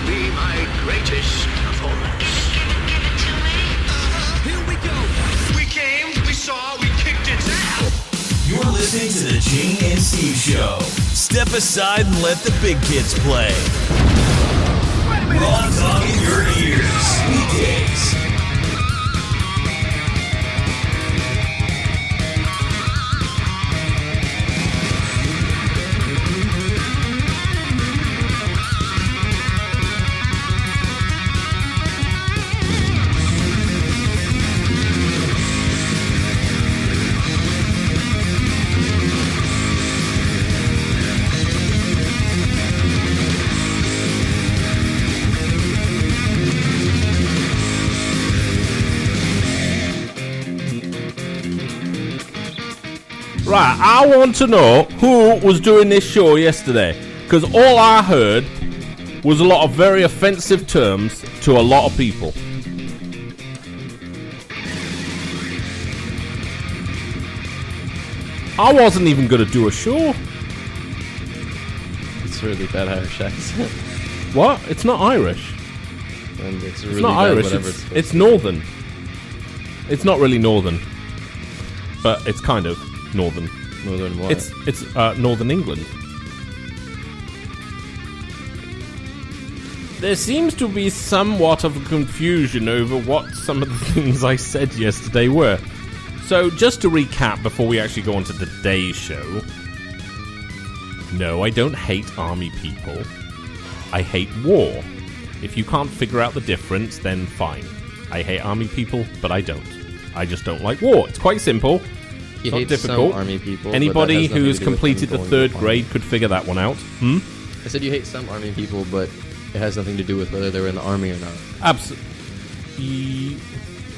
be my greatest performance. Here we go. We came, we saw, we kicked its ass. You're listening to the Gene and Steve Show. Step aside and let the big kids play. Raw talk in your ears. Weekdays. Right, I want to know who was doing this show yesterday, because all I heard was a lot of very offensive terms to a lot of people. I wasn't even going to do a show. It's really bad Irish accent. What? It's not Irish. And it's really It's not bad Irish, whatever it's northern. It's not really northern, but it's kind of northern. Northern what? It's northern England. There seems to be somewhat of a confusion over what some of the things I said yesterday were. So, just to recap before we actually go on to today's show. No, I don't hate army people. I hate war. If you can't figure out the difference, then fine. I hate army people, but I don't. I just don't like war. It's quite simple. You Not hate difficult. some army people. Anybody but that has nothing who's to do with completed them the going third to grade could figure that one out. I said you hate some army people, but it has nothing to do with whether they're in the army or not. Absolutely.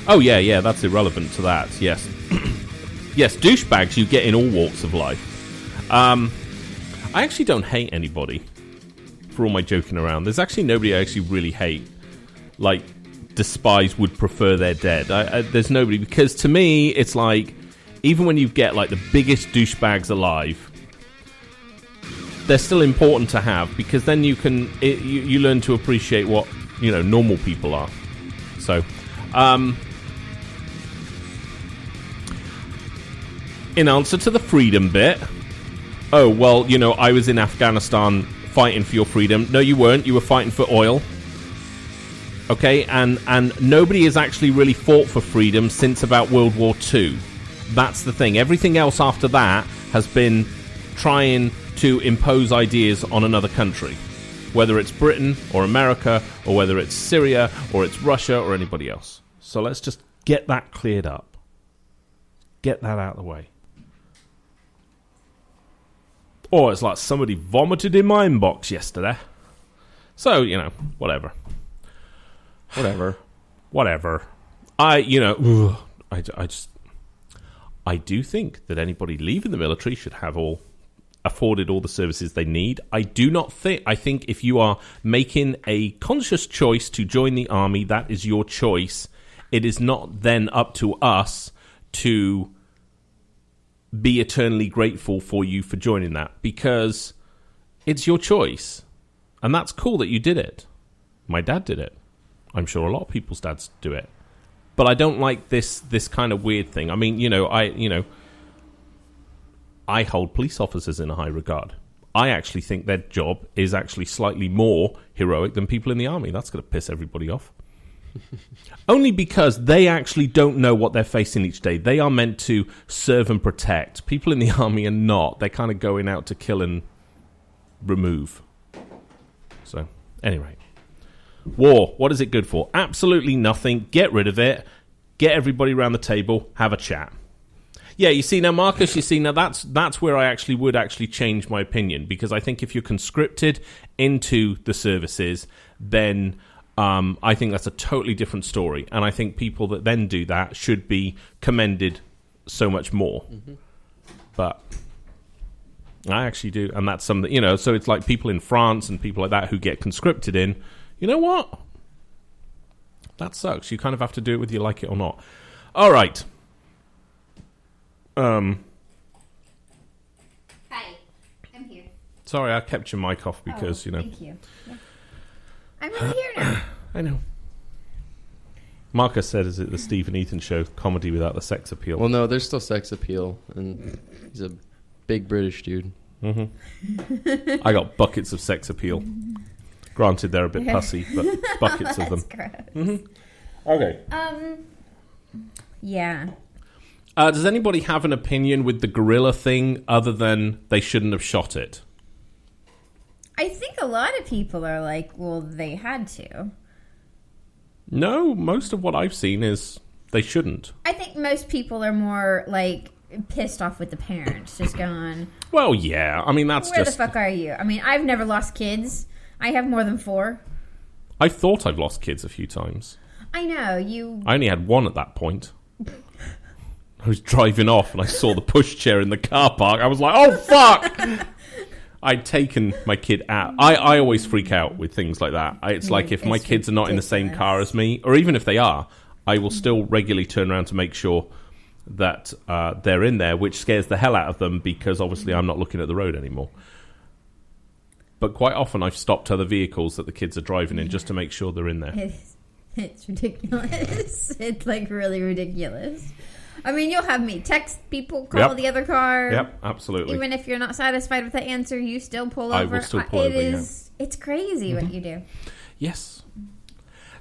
Oh, yeah, that's irrelevant to that, yes. Yes, douchebags you get in all walks of life. I actually don't hate anybody, for all my joking around. There's actually nobody I actually really hate, like, despise, would prefer they're dead. There's nobody, because to me, it's like, even when you get, like, the biggest douchebags alive, they're still important to have, because then you can, you learn to appreciate what, normal people are. So, in answer to the freedom bit, oh, well, I was in Afghanistan fighting for your freedom. No, you weren't. You were fighting for oil. Okay, and nobody has actually really fought for freedom since about World War II. That's the thing. Everything else after that has been trying to impose ideas on another country. Whether it's Britain or America, or whether it's Syria, or it's Russia, or anybody else. So let's just get that cleared up. Get that out of the way. Or it's like somebody vomited in my inbox yesterday. So, whatever. Whatever. I do think that anybody leaving the military should have afforded all the services they need. I think if you are making a conscious choice to join the army, that is your choice. It is not then up to us to be eternally grateful for you for joining that, because it's your choice. And that's cool that you did it. My dad did it. I'm sure a lot of people's dads do it. But I don't like this kind of weird thing. I mean, I hold police officers in a high regard. I actually think their job is actually slightly more heroic than people in the army. That's going to piss everybody off. Only because they actually don't know what they're facing each day. They are meant to serve and protect. People in the army are not. They're kind of going out to kill and remove. So, anyway. War, what is it good for? Absolutely nothing. Get rid of it. Get everybody around the table. Have a chat. Yeah, you see now, Marcus, that's where I actually would change my opinion, because I think if you're conscripted into the services, then I think that's a totally different story. And I think people that then do that should be commended so much more. Mm-hmm. But I actually do. And that's something, so it's like people in France and people like that who get conscripted in. You know what? That sucks. You kind of have to do it whether you like it or not. All right. Hi, I'm here. Sorry, I kept your mic off because, Thank you. Yeah. I'm really here now. I know. Marcus said, is it the Steve and Ethan show, comedy without the sex appeal? Well, no, there's still sex appeal, and he's a big British dude. Mm-hmm. I got buckets of sex appeal. Granted, they're a bit pussy, but buckets of them. That's gross. Mm-hmm. Okay. Yeah. Does anybody have an opinion with the gorilla thing other than they shouldn't have shot it? I think a lot of people are like, well, they had to. No, most of what I've seen is they shouldn't. I think most people are more like pissed off with the parents, just going, Well, yeah. I mean, that's where just... the fuck are you? I mean, I've never lost kids. I have more than 4. I thought I've lost kids a few times. I know, you... I only had one at that point. I was driving off and I saw the pushchair in the car park. I was like, oh, fuck! I'd taken my kid out. I always freak out with things like that. It's like if my It's kids are not in the same ridiculous. car as me, or even if they are, I will still regularly turn around to make sure that they're in there, which scares the hell out of them because obviously I'm not looking at the road anymore. But quite often I've stopped other vehicles that the kids are driving in just to make sure they're in there. It's ridiculous. It's like really ridiculous. I mean, you'll have me text people, call Yep. the other car. Yep, absolutely. Even if you're not satisfied with the answer, you still pull over. I will still pull It over, is, It's crazy what you do. Yes.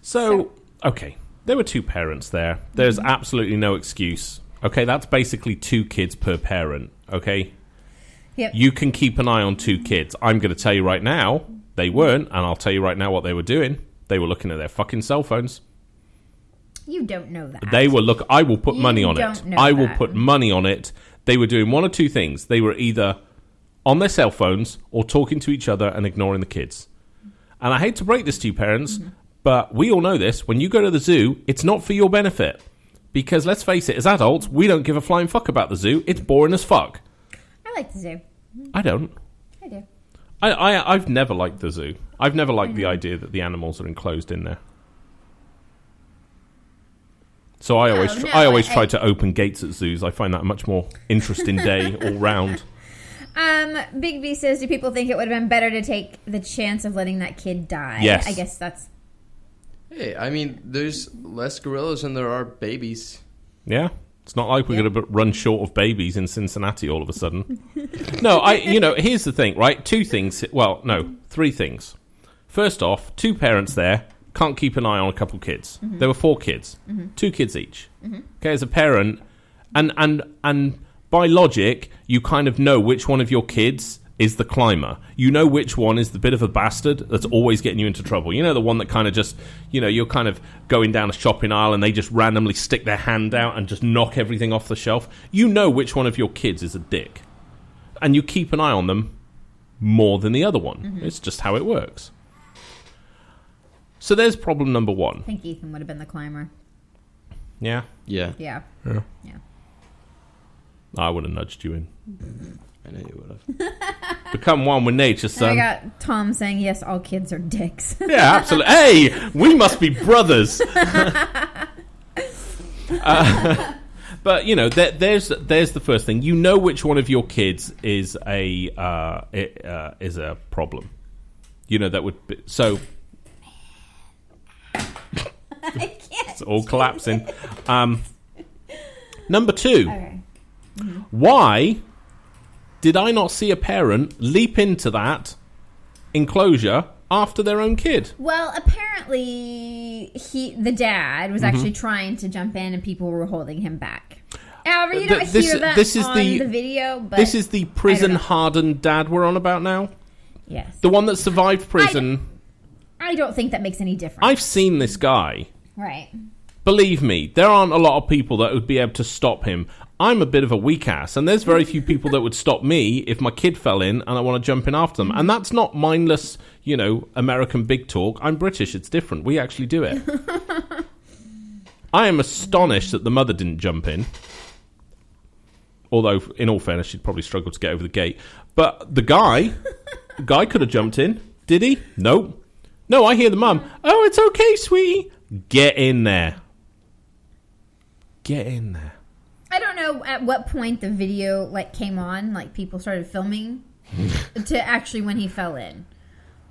So, okay. There were 2 parents there. There's absolutely no excuse. Okay, that's basically 2 kids per parent. Okay? Yep. You can keep an eye on 2 kids. I'm going to tell you right now, they weren't, and I'll tell you right now what they were doing. They were looking at their fucking cell phones. You don't know that. They were I will put You money on it. don't know I will that. put money on it. They were doing one or 2 things. They were either on their cell phones or talking to each other and ignoring the kids. And I hate to break this to you, parents, but we all know this. When you go to the zoo, it's not for your benefit. Because let's face it, as adults, we don't give a flying fuck about the zoo. It's boring as fuck. I like the zoo. I don't. I do. I've never liked the zoo. I've never liked the idea that the animals are enclosed in there. So I always try to open gates at zoos. I find that a much more interesting day all round. Big B says, do people think it would have been better to take the chance of letting that kid die? Yes. I guess that's... Hey, I mean, there's less gorillas than there are babies. Yeah. It's not like we're going to run short of babies in Cincinnati all of a sudden. No, here's the thing, right? 2 things. Well, no, 3 things. First off, 2 parents there can't keep an eye on a couple kids. There were 4 kids, 2 kids each. Okay, as a parent, and by logic, you kind of know which one of your kids is the climber. You know which one is the bit of a bastard that's always getting you into trouble. You know, the one that kind of just, you're kind of going down a shopping aisle and they just randomly stick their hand out and just knock everything off the shelf. You know which one of your kids is a dick. And you keep an eye on them more than the other one. It's just how it works. So there's problem number 1. I think Ethan would have been the climber. Yeah? Yeah, Yeah. Yeah. Yeah. I would have nudged you in. I know you would have. Become one with nature, And I son. got Tom saying, yes, all kids are dicks. Yeah, absolutely. Hey, we must be brothers. But there's the first thing. You know which one of your kids is a problem. That would be, so. I can't. It's all collapsing. Number 2. Okay. Why did I not see a parent leap into that enclosure after their own kid? Well, apparently, the dad was actually trying to jump in and people were holding him back. However, you don't hear that on the video, but... This is the prison-hardened dad we're on about now? Yes. The one that survived prison. I don't think that makes any difference. I've seen this guy. Right. Believe me, there aren't a lot of people that would be able to stop him. I'm a bit of a weak ass, and there's very few people that would stop me if my kid fell in and I want to jump in after them. And that's not mindless, American big talk. I'm British, it's different. We actually do it. I am astonished that the mother didn't jump in. Although, in all fairness, she'd probably struggle to get over the gate. But the guy could have jumped in. Did he? Nope. No, I hear the mum. Oh, it's okay, sweetie. Get in there. Get in there. I don't know at what point the video came on, people started filming to actually when he fell in.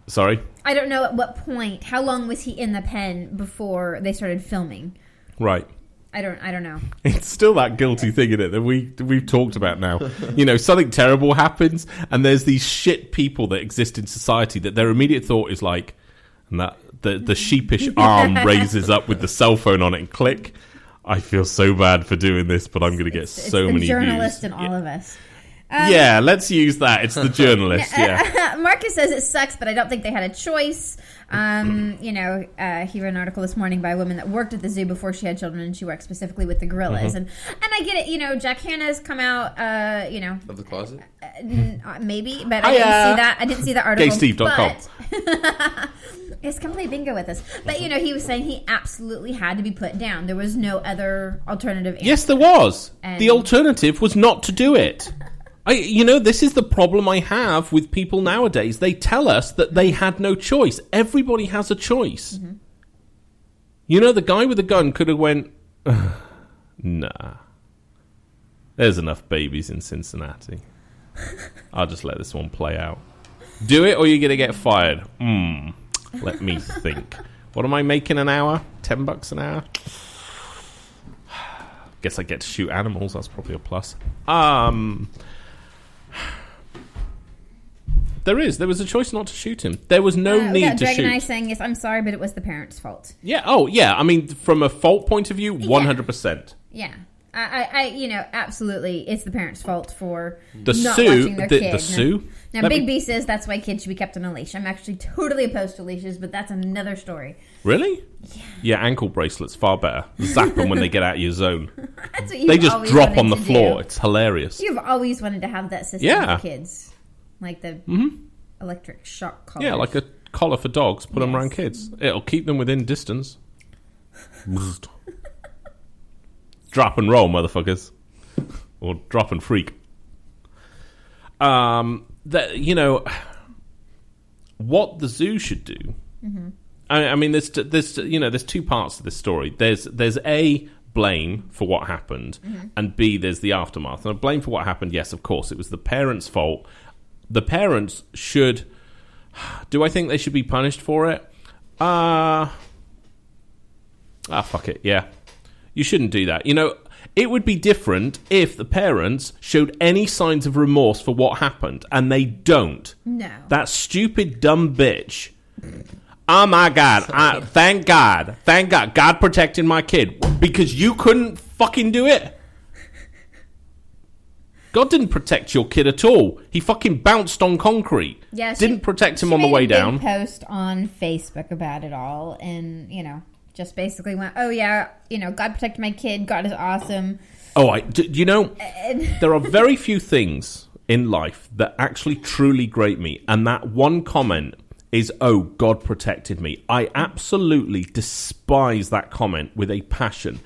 Sorry? I don't know at what point. How long was he in the pen before they started filming? Right. I don't know. It's still that guilty thing in it that we've talked about now. You know, something terrible happens, and there's these shit people that exist in society that their immediate thought is like, and that the sheepish arm raises up with the cell phone on it and click. I feel so bad for doing this, but I'm going to get so many views. Journalist in all of us. Yeah, let's use that. It's the journalist. Yeah. Marcus says it sucks, but I don't think they had a choice. He wrote an article this morning by a woman that worked at the zoo before she had children, and she worked specifically with the gorillas. And I get it. You know, Jack Hanna's come out. Of the closet. Maybe, but I didn't see that. I didn't see the article. GaySteve.com. Yes, come play bingo with us. But, you know, he was saying he absolutely had to be put down. There was no other alternative answer. Yes, there was. The alternative was not to do it. This is the problem I have with people nowadays. They tell us that they had no choice. Everybody has a choice. Mm-hmm. You know, the guy with the gun could have went, nah. There's enough babies in Cincinnati. I'll just let this one play out. Do it or you're going to get fired. Let me think. What am I making an hour? $10 an hour? Guess I get to shoot animals. That's probably a plus. There was a choice not to shoot him. There was no need to shoot. Dragon Eye saying, yes, I'm sorry, but it was the parents' fault. Yeah. Oh, yeah. I mean, from a fault point of view, 100%. Yeah. Absolutely, it's the parents' fault for not watching their kid. The Sue? Now, Big B says that's why kids should be kept on a leash. I'm actually totally opposed to leashes, but that's another story. Really? Yeah, ankle bracelets, far better. Zap them when they get out of your zone. That's what they just drop on the floor. It's hilarious. You've always wanted to have that system for kids. Like the electric shock collar. Yeah, like a collar for dogs. Put them around kids. It'll keep them within distance. Drop and roll, motherfuckers. Or drop and freak. What the zoo should do. Mm-hmm. I mean, there's two parts to this story. There's A, blame for what happened, and B, there's the aftermath. And blame for what happened, yes, of course, it was the parents' fault. The parents should... Do I think they should be punished for it? Fuck it, yeah. You shouldn't do that. You know, it would be different if the parents showed any signs of remorse for what happened, and they don't. No. That stupid, dumb bitch. Oh, my God. Thank God. Thank God. God protected my kid. Because you couldn't fucking do it? God didn't protect your kid at all. He fucking bounced on concrete. Yeah, didn't protect him on the way down. She made a big post on Facebook about it all, and, just basically went, oh, yeah, God protected my kid. God is awesome. Oh, there are very few things in life that actually truly grate me. And that one comment is, oh, God protected me. I absolutely despise that comment with a passion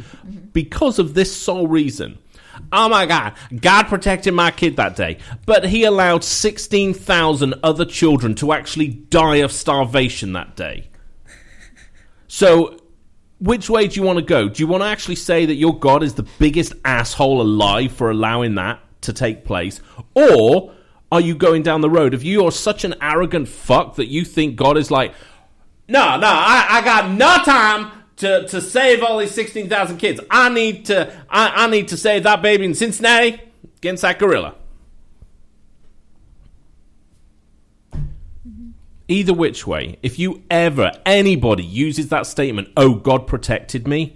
because of this sole reason. Oh, my God, God protected my kid that day. But he allowed 16,000 other children to actually die of starvation that day. So... which way do you want to go? Do you want to actually say that your God is the biggest asshole alive for allowing that to take place? Or are you going down the road of you're such an arrogant fuck that you think God is like, no, I got no time to save all these 16,000 kids. I need to save that baby in Cincinnati against that gorilla. Either which way, if anybody uses that statement, oh, God protected me,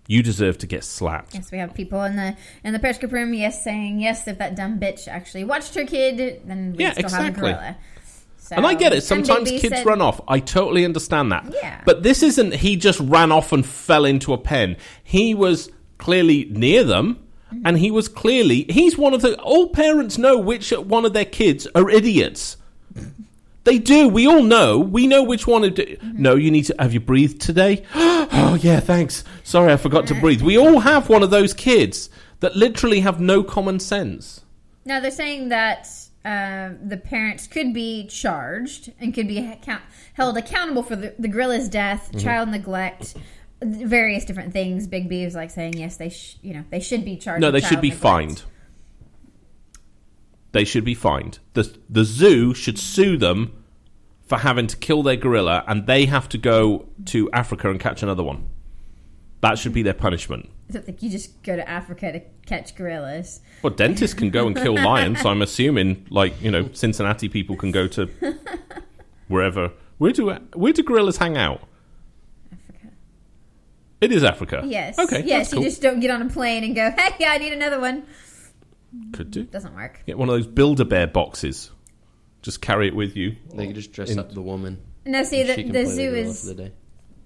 you deserve to get slapped. Yes, we have people in the periscope room, saying, yes, if that dumb bitch actually watched her kid, then we'd still have a gorilla. So, and I get it. Sometimes kids run off. I totally understand that. Yeah. But this isn't he just ran off and fell into a pen. He was clearly near them. And he was clearly... He's one of the... All parents know which one of their kids are idiots. They do. We all know. We know which one... No, you need to... Have you breathed today? Oh, yeah, thanks. Sorry, I forgot to breathe. We all have one of those kids that literally have no common sense. Now, they're saying that the parents could be charged and could be held accountable for the gorilla's death, child neglect... various different things. Big B is like saying yes, they should be charged. No, they should be fined. they should be fined. The zoo should sue them for having to kill their gorilla, and they have to go to Africa and catch another one. That should be their punishment. I don't think you just go to Africa to catch gorillas. Well, dentists can go and kill lions, so I'm assuming, Cincinnati people can go to wherever. Where do gorillas hang out? Africa. It is Africa. Yes. Okay. Yes, that's cool. you just don't get on a plane and go, hey, I need another one. Could do. Doesn't work. Get one of those Build-A-Bear boxes. Just carry it with you. They could just dress up the woman. No, see, She can the play zoo gorilla is... for the day.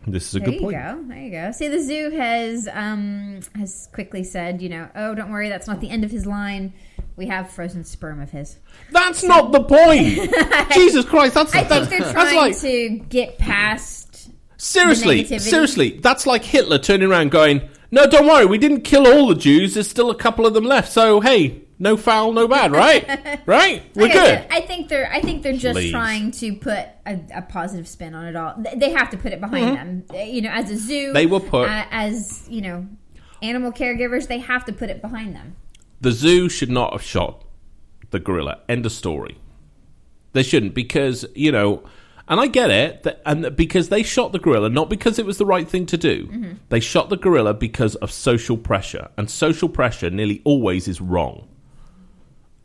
This is a good point. There you go. See, the zoo has quickly said, oh, don't worry, that's not the end of his line. We have frozen sperm of his. That's not the point. Jesus Christ, I think they're trying to get past. Seriously, that's like Hitler turning around going, "No, don't worry, we didn't kill all the Jews. There's still a couple of them left. So hey, no foul, no bad, right? Right? We're good." I think they're just Please. trying to put a positive spin on it all. They have to put it behind them. As a zoo, They will put as animal caregivers, they have to put it behind them. the zoo should not have shot the gorilla. End of story. They shouldn't, because and I get it, and because they shot the gorilla not because it was the right thing to do. Mm-hmm. They shot the gorilla because of social pressure, and social pressure nearly always is wrong.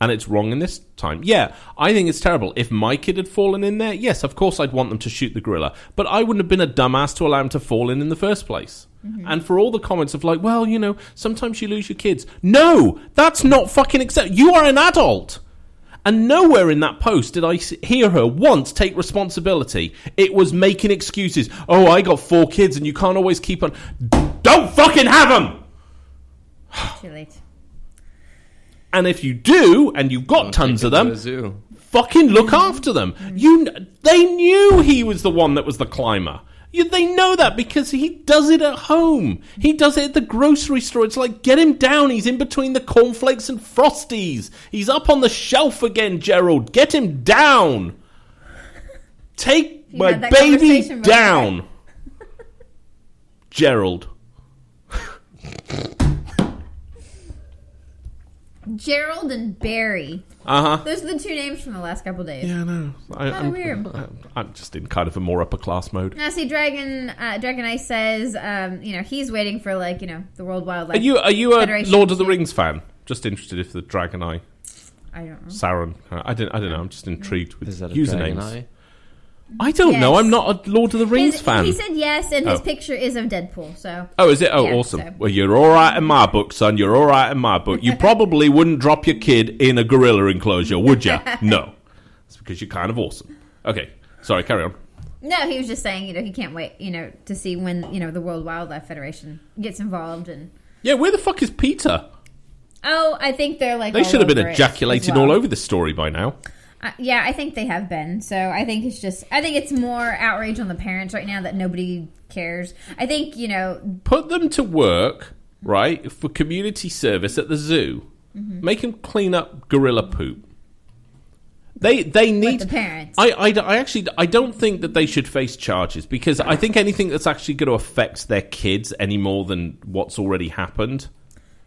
And it's wrong in this time. Yeah, I think it's terrible. If my kid had fallen in there, yes, of course I'd want them to shoot the gorilla. But I wouldn't have been a dumbass to allow him to fall in the first place. Mm-hmm. And for all the comments of like, well, sometimes you lose your kids. No, that's not fucking acceptable. You are an adult. And nowhere in that post did I hear her once take responsibility. It was making excuses. Oh, I got 4 kids and you can't always keep on. Don't fucking have them! Too late. And if you do, and you've got tons of them, Zoo. fucking look after them. They knew he was the one that was the climber. They know that because he does it at home. He does it at the grocery store. It's like, get him down. He's in between the cornflakes and Frosties. He's up on the shelf again, Gerald. Get him down. Take my baby down. Gerald. Gerald and Barry. Uh-huh. Those are the 2 names from the last couple days. Yeah, no. I'm weird. I'm just in kind of a more upper class mode. Now, see, Dragon Ice says, he's waiting for the World Wildlife. Are you a Federation Lord of the Rings fan? Just interested if the Dragon Eye, I don't know. Sauron. I don't know. I'm just intrigued with Is that a usernames. dragon eye? I don't Yes. know. I'm not a Lord of the Rings fan. He said yes, and his Oh. picture is of Deadpool. So. Oh, is it? Oh, Yeah, awesome. so- Well, you're all right in my book, son. You're all right in my book. You probably wouldn't drop your kid in a gorilla enclosure, would you? No. It's because you're kind of awesome. Okay. Sorry, carry on. No, he was just saying, he can't wait, to see when, the World Wildlife Federation gets involved. And Yeah, where the fuck is Peter? oh, I think they're They should have been ejaculating all over this story by now. Yeah, I think they have been. So I think it's more outrage on the parents right now that nobody cares. I think, Put them to work, right, for community service at the zoo. Mm-hmm. Make them clean up gorilla poop. They need the parents. I don't think that they should face charges, because I think anything that's actually going to affect their kids any more than what's already happened.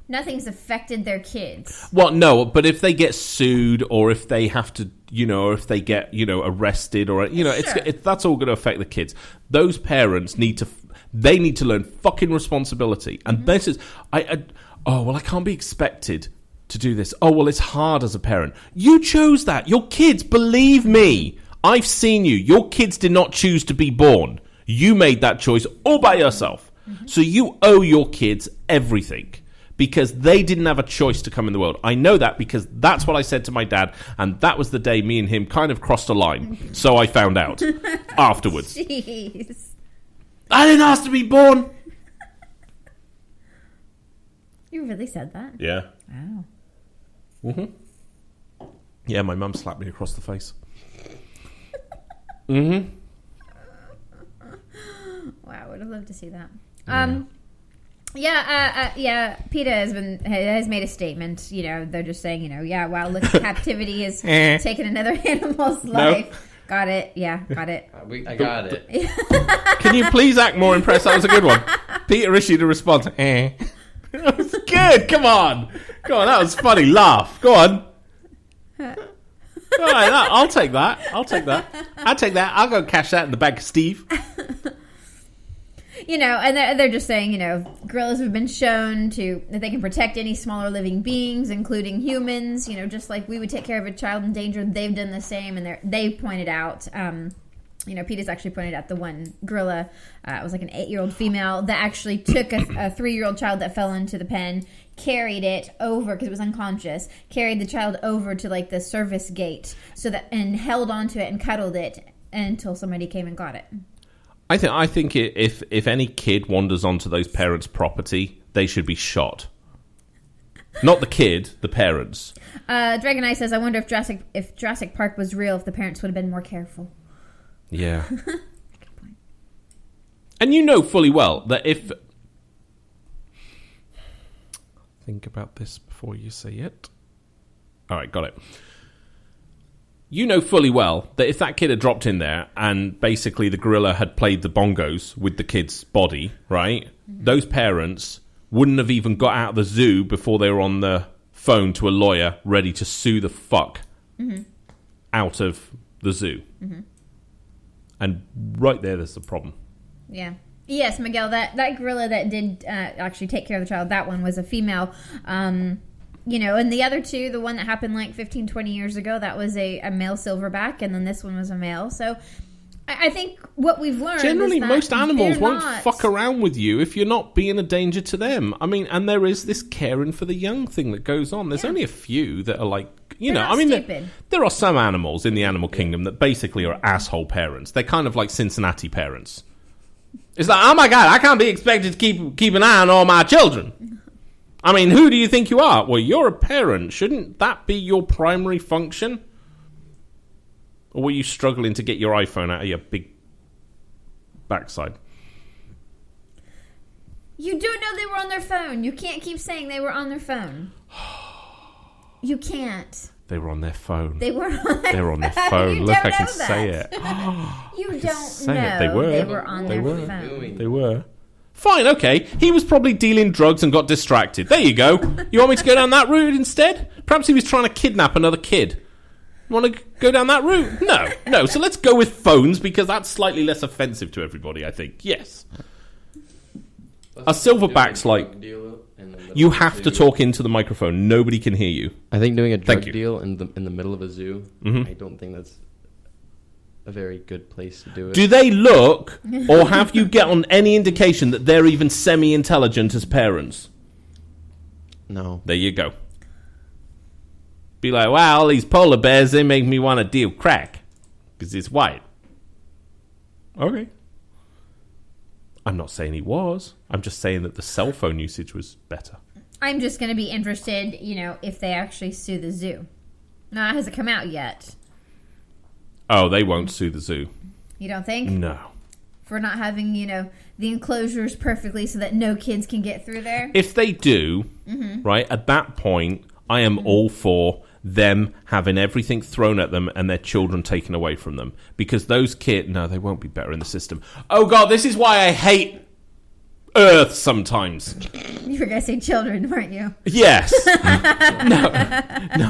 Nothing's affected their kids. Well, no, but if they get sued, or if they have to, or if they get, arrested, or Sure. that's all going to affect the kids. Those parents need to learn fucking responsibility. And this is, I can't be expected to do this. Oh, well, it's hard as a parent. You chose that. Your kids, believe me, I've seen you. Your kids did not choose to be born. You made that choice all by yourself. Mm-hmm. So you owe your kids everything, because they didn't have a choice to come in the world. I know that because that's what I said to my dad, and that was the day me and him kind of crossed a line. So I found out afterwards. Jeez. I didn't ask to be born. You really said that? Yeah. Wow. Mm-hmm. Yeah, my mum slapped me across the face. Mm-hmm. Wow, would have loved to see that. Yeah, PETA has made a statement. They're just saying, wow, look, captivity has taken another animal's life. Got it. Yeah, got it. I got it. Can you please act more impressed? That was a good one. Peter issued a response. That was good. Come on. That was funny. Laugh. Go on. All right, I'll take that. I'll take that. I'll go cash that in the bank of Steve. And they're just saying, gorillas have been shown that they can protect any smaller living beings, including humans. Just like we would take care of a child in danger, they've done the same. And they pointed out, Peter's actually pointed out the one gorilla, it was like an 8-year-old female that actually took a 3-year-old child that fell into the pen, carried it over because it was unconscious, carried the child over to like the service gate and held onto it and cuddled it until somebody came and got it. I think if any kid wanders onto those parents' property, they should be shot. Not the kid, the parents. Dragon Eye says, I wonder if Jurassic Park was real, if the parents would have been more careful. Yeah. Good point. And fully well that if... Think about this before you say it. All right, got it. Fully well that if that kid had dropped in there and basically the gorilla had played the bongos with the kid's body, right? Mm-hmm. Those parents wouldn't have even got out of the zoo before they were on the phone to a lawyer ready to sue the fuck out of the zoo. Mm-hmm. And right there's the problem. Yeah. Yes, Miguel, that gorilla that did actually take care of the child, that one was a female. And the other two, the one that happened like 15, 20 years ago, that was a male silverback, and then this one was a male. So I think what we've learned generally, is that most animals won't fuck around with you if you're not being a danger to them. I mean, and there is this caring for the young thing that goes on. There's only a few that are like, there are some animals in the animal kingdom that basically are asshole parents. They're kind of like Cincinnati parents. It's like, oh my God, I can't be expected to keep an eye on all my children. I mean, who do you think you are? Well, you're a parent. Shouldn't that be your primary function? Or were you struggling to get your iPhone out of your big backside? You do know they were on their phone. You can't keep saying they were on their phone. You can't. They were on their phone. They were on their phone. You Look, don't I can know that. say it. You don't know. It. They were on their phone. They were. Fine, okay. He was probably dealing drugs and got distracted. There you go. You want me to go down that route instead? Perhaps he was trying to kidnap another kid. Want to go down that route? No. So let's go with phones because that's slightly less offensive to everybody, I think. Yes. A silverback's like... You have to talk into the microphone. Nobody can hear you. I think doing a drug deal in the middle of a zoo, I don't think that's a very good place to do it. Do they look, or have you get on any indication that they're even semi-intelligent as parents? No. There you go. Be like, wow, these polar bears, they make me want to deal crack. Because it's white. Okay. I'm not saying he was. I'm just saying that the cell phone usage was better. I'm just going to be interested, if they actually sue the zoo. No, it hasn't come out yet. Oh, they won't sue the zoo. You don't think? No. For not having, the enclosures perfectly so that no kids can get through there? If they do, right, at that point, I am all for them having everything thrown at them and their children taken away from them. Because those kids... No, they won't be better in the system. Oh, God, this is why I hate Earth sometimes. You were going to say children, weren't you? Yes. No,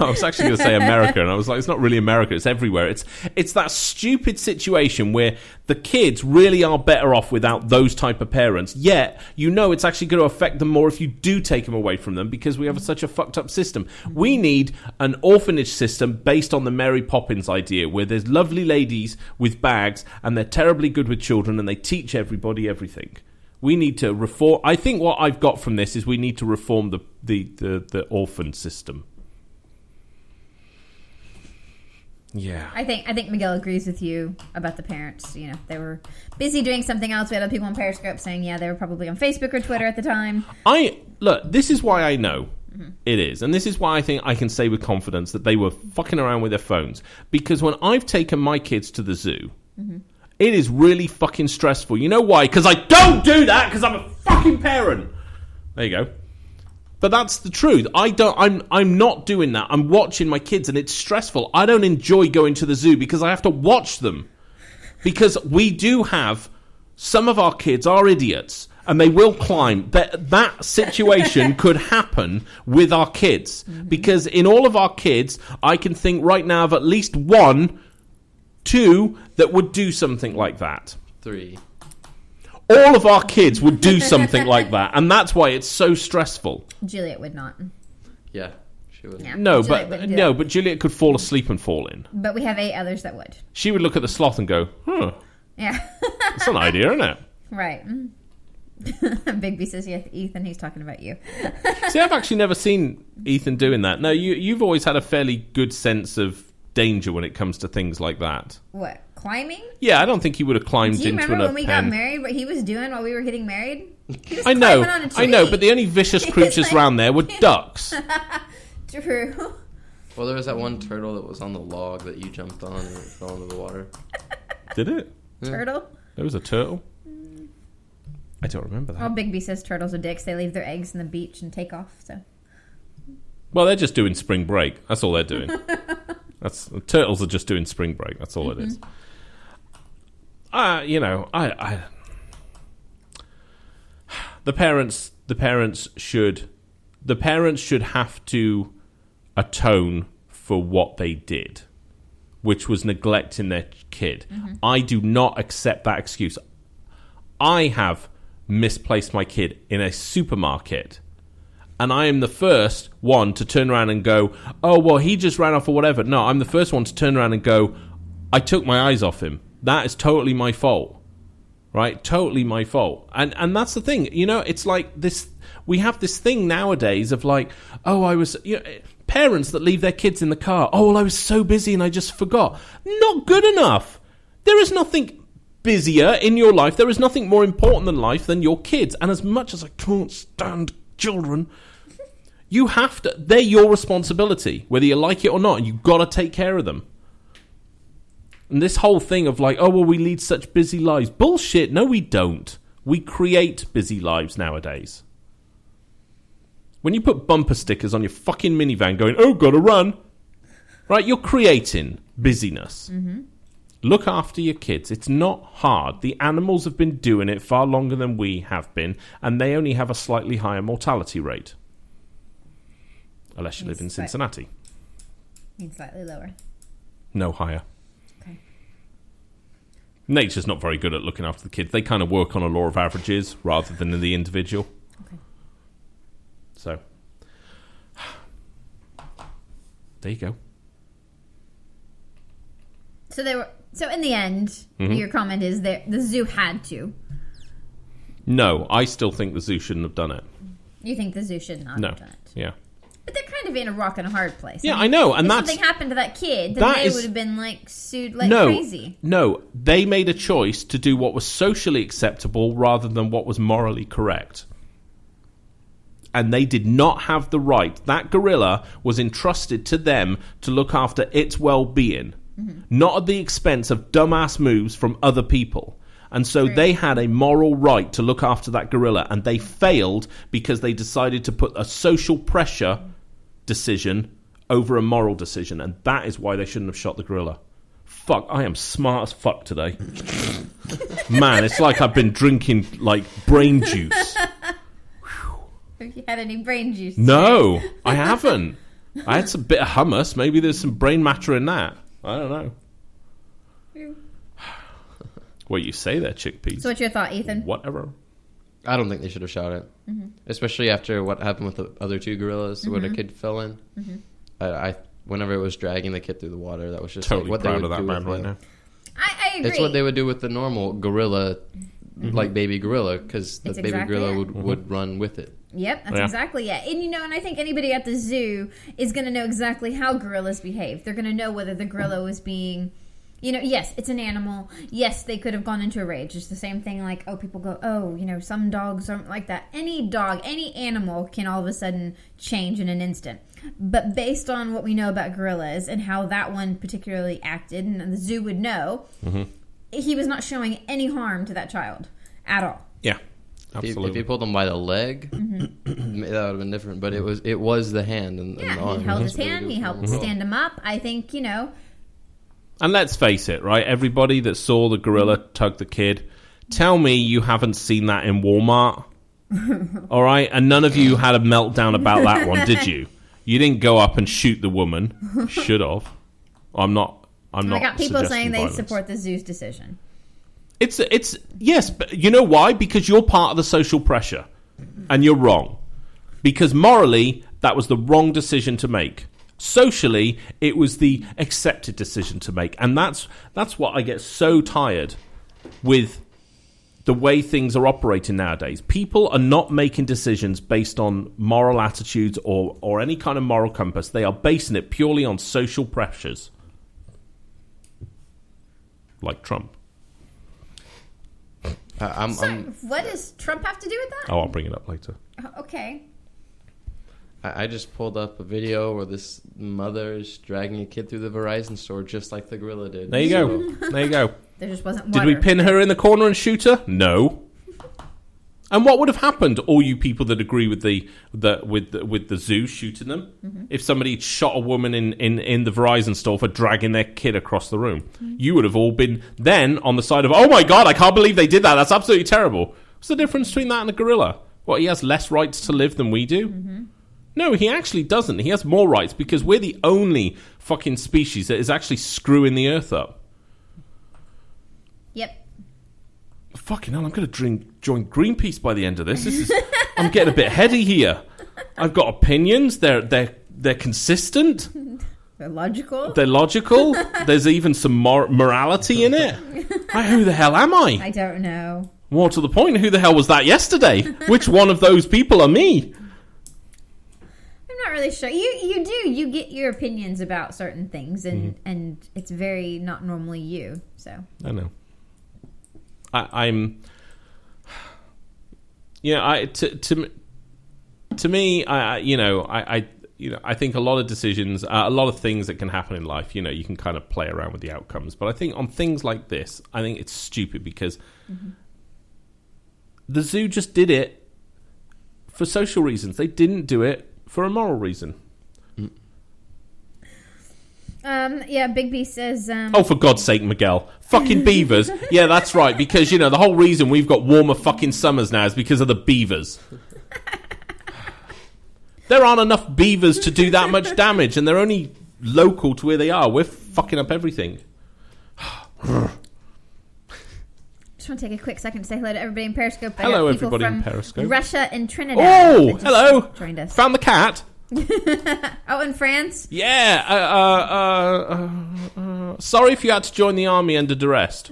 I was actually going to say America, and I was like, it's not really America, it's everywhere. It's that stupid situation where the kids really are better off without those type of parents, yet it's actually going to affect them more if you do take them away from them because we have such a fucked up system. We need an orphanage system based on the Mary Poppins idea where there's lovely ladies with bags and they're terribly good with children and they teach everybody everything. We need to reform. I think what I've got from this is we need to reform the orphan system. Yeah. I think Miguel agrees with you about the parents. They were busy doing something else. We had other people on Periscope saying, they were probably on Facebook or Twitter at the time. Look, this is why I know it is. And this is why I think I can say with confidence that they were fucking around with their phones. Because when I've taken my kids to the zoo, it is really fucking stressful. You know why? Because I don't do that because I'm a fucking parent. There you go. But that's the truth. I'm not doing that. I'm watching my kids and it's stressful. I don't enjoy going to the zoo because I have to watch them. Because we do have some of our kids are idiots And they will climb. That situation could happen with our kids. Because in all of our kids, I can think right now of at least 1, 2 that would do something like that. 3. All of our kids would do something like that. And that's why it's so stressful. Juliet would not. Yeah, she would. Yeah. No, Juliet wouldn't do but that. Juliet could fall asleep and fall in. But we have 8 others that would. She would look at the sloth and go, Yeah. that's an idea, isn't it? Right. Bigby says, yeah, Ethan, he's talking about you. See, I've actually never seen Ethan doing that. No, you've always had a fairly good sense of danger when it comes to things like that. What, climbing? Yeah, I don't think he would have climbed Do you into remember a when we pen. got married, what he was doing while we were getting married? He was I know, climbing on a tree. I know, but the only vicious creatures like- around there were ducks. True. Well, there was that one turtle that was on the log that you jumped on and it fell into the water. Did it? Turtle? There was a turtle? I don't remember that. Well, Bigby says turtles are dicks. They leave their eggs in the beach and take off, so. Well, they're just doing spring break. That's all they're doing. Turtles are just doing spring break. That's all it is. The parents should have to atone for what they did, which was neglecting their kid. I do not accept that excuse. I have misplaced my kid in a supermarket, and I am the first one to turn around and go, oh, well, he just ran off or whatever. No, I'm the first one to turn around and go, I took my eyes off him. That is totally my fault. Right? Totally my fault. And that's the thing. You know, it's like this. We have this thing nowadays of like, oh, I was... parents that leave their kids in the car. Oh, well, I was so busy and I just forgot. Not good enough. There is nothing busier in your life. There is nothing more important than life than your kids. And as much as I can't stand children, you have to... They're your responsibility, whether you like it or not. You've got to take care of them. And this whole thing of like, oh, well, we lead such busy lives. Bullshit. No, we don't. We create busy lives nowadays. When you put bumper stickers on your fucking minivan going, oh, gotta run. Right, you're creating busyness. Look after your kids. It's not hard. The animals have been doing it far longer than we have been, and they only have a slightly higher mortality rate. Unless you live in Cincinnati. Means slightly lower. No higher. Okay. Nature's not very good at looking after the kids. They kind of work on a law of averages rather than in the individual. Okay. So, there you go. So in the end, your comment is that the zoo had to. No, I still think the zoo shouldn't have done it. You think the zoo should not No. have done it. Yeah. But they're kind of in a rock and a hard place. Yeah, I know, and if that's... something happened to that kid, then that they is- would have been like sued like crazy. No, they made a choice to do what was socially acceptable rather than what was morally correct. And they did not have the right. That gorilla was entrusted to them to look after its well-being, not at the expense of dumbass moves from other people. And so they had a moral right to look after that gorilla, and they failed because they decided to put a social pressure decision over a moral decision, and that is why they shouldn't have shot the gorilla. Fuck, I am smart as fuck today. Man, it's like I've been drinking, like, brain juice. Have you had any brain juice? No, I haven't. I had some bit of hummus. Maybe there's some brain matter in that. I don't know. What you say there, chickpeas. So what's your thought, Ethan? Whatever. I don't think they should have shot it, especially after what happened with the other 2 gorillas, where the kid fell in. I whenever it was dragging the kid through the water, that was just Totally like what they proud would of that do man with right now. I agree. It's what they would do with the normal gorilla, like baby gorilla, because the It's baby exactly gorilla it. would run with it. Yep, that's Yeah. exactly it. And I think anybody at the zoo is going to know exactly how gorillas behave. They're going to know whether the gorilla was being, yes, it's an animal. Yes, they could have gone into a rage. It's the same thing like, people go, some dogs aren't like that. Any dog, any animal can all of a sudden change in an instant. But based on what we know about gorillas and how that one particularly acted, and the zoo would know, he was not showing any harm to that child at all. Yeah, If absolutely. you pulled him by the leg, that would have been different. But it was the hand and the Yeah, arm. he held his That's what hand. do He with helped the world. stand him up. I think, And let's face it, right? Everybody that saw the gorilla tug the kid Tell me you haven't seen that in Walmart. All right? And none of you had a meltdown about that one, did you? You didn't go up and shoot the woman. Should have. I'm not I got people suggesting saying they violence. support the zoo's decision. It's yes, but you know why? Because you're part of the social pressure, and you're wrong. Because morally, that was the wrong decision to make. Socially, it was the accepted decision to make, and that's what I get so tired with the way things are operating nowadays. People are not making decisions based on moral attitudes or any kind of moral compass. They are basing it purely on social pressures, like Trump. What does Trump have to do with that? Oh, I'll bring it up later. Okay. I just pulled up a video where this mother is dragging a kid through the Verizon store just like the gorilla did. There you go. There you go. There just wasn't Did water. we pin her in the corner and shoot her? No. And what would have happened? All you people that agree with the zoo shooting them, if somebody shot a woman in the Verizon store for dragging their kid across the room, you would have all been then on the side of, oh my god, I can't believe they did that. That's absolutely terrible. What's the difference between that and a gorilla? What, he has less rights to live than we do? No, he actually doesn't. He has more rights because we're the only fucking species that is actually screwing the earth up. Yep. Fucking hell, I'm going to join Greenpeace by the end of this. I'm getting a bit heady here. I've got opinions. They're consistent. They're logical. They're logical. There's even some morality in it. Who the hell am I? I don't know. More to the point, who the hell was that yesterday? Which one of those people are me? I'm not really sure. You do. You get your opinions about certain things, and it's very not normally you. So I know. I'm. Yeah, to me, I think a lot of decisions, a lot of things that can happen in life, you can kind of play around with the outcomes. But I think on things like this, I think it's stupid because the zoo just did it for social reasons. They didn't do it for a moral reason. Yeah, Big B says... Oh, for God's sake, Miguel. Fucking beavers. Yeah, that's right, because, the whole reason we've got warmer fucking summers now is because of the beavers. There aren't enough beavers to do that much damage, and they're only local to where they are. We're fucking up everything. Just want to take a quick second to say hello to everybody in Periscope. I Hello, got people everybody in from Periscope. Russia and Trinidad. Oh, that just hello. Joined us. Found the cat. Oh, in France? Yeah. Sorry if you had to join the army under duress.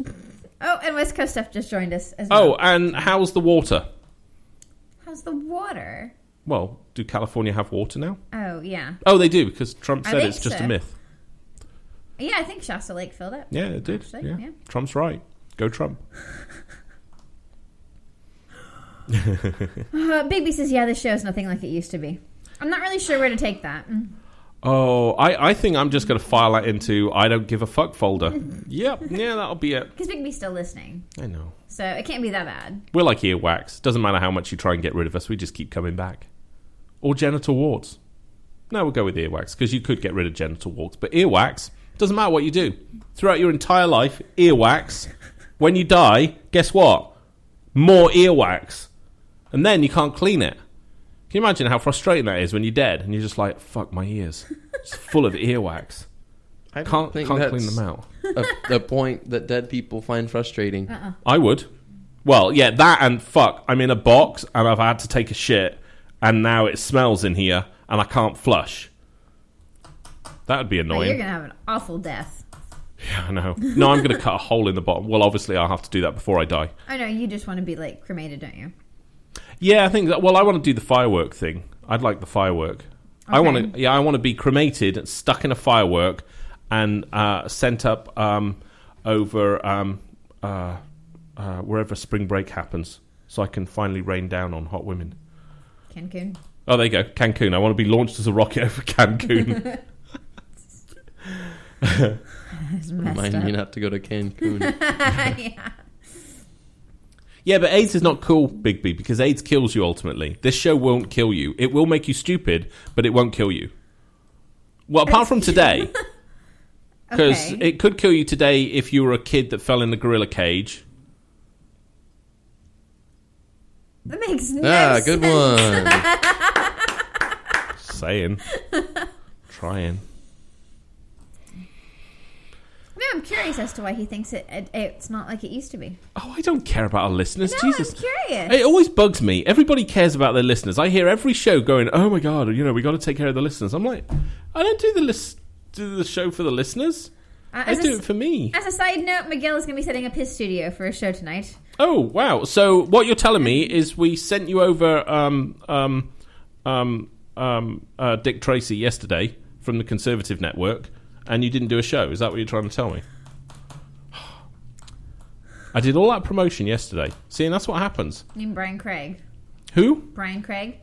Oh, and West Coast stuff just joined us as well. Oh, and how's the water? How's the water? Well, do California have water now? Oh, yeah. Oh, they do, because Trump I said think it's just so. a myth. Yeah, I think Shasta Lake filled up. Yeah, it did. Actually, Yeah. yeah. Trump's right. Go Trump. Big B says, yeah, this show is nothing like it used to be. I'm not really sure where to take that. Oh, I think I'm just going to file that into I don't give a fuck folder. Yep, yeah, that'll be it. Because Big B's still listening. I know. So it can't be that bad. We're like earwax. Doesn't matter how much you try and get rid of us, we just keep coming back. Or genital warts. No, we'll go with earwax, because you could get rid of genital warts. But earwax, doesn't matter what you do. Throughout your entire life, earwax. When you die, guess what? More earwax. And then you can't clean it. Can you imagine how frustrating that is when you're dead and you're just like, fuck, my ears. It's full of earwax. I Can't think clean that's them out. a point that dead people find frustrating. I would. Well, yeah, that and fuck, I'm in a box and I've had to take a shit and now it smells in here and I can't flush. That would be Oh, annoying. you're going to have an awful death. Yeah, I know. No, I'm going to cut a hole in the bottom. Well, obviously I'll have to do that before I die. I know, you just want to be, like, cremated, don't you? Yeah, I think that. Well, I want to do the firework thing. I'd like the firework. I Okay. want to. Yeah, I want to be cremated, stuck in a firework, and sent up over wherever spring break happens, so I can finally rain down on hot women. Cancun. Oh, there you go, Cancun. I want to be launched as a rocket over Cancun. That's messed Remind up. me not to go to Cancun. Yeah. Yeah, but AIDS is not cool, Big B, because AIDS kills you ultimately. This show won't kill you. It will make you stupid, but it won't kill you. Well, apart from today. Because Okay. it could kill you today if you were a kid that fell in the gorilla cage. That makes no sense. Good one. Saying. Trying. No, I'm curious as to why he thinks it's not like it used to be. Oh, I don't care about our listeners. No, Jesus. I'm curious. It always bugs me. Everybody cares about their listeners. I hear every show going, oh my God, we got to take care of the listeners. I'm like, I don't do the show for the listeners. I do it for me. As a side note, Miguel is going to be setting up his studio for a show tonight. Oh, wow. So what you're telling me is we sent you over Dick Tracy yesterday from the Conservative Network, and you didn't do a show. Is that what you're trying to tell me? I did all that promotion yesterday. See, and that's what happens. You mean Brian Craig? Who? Brian Craig?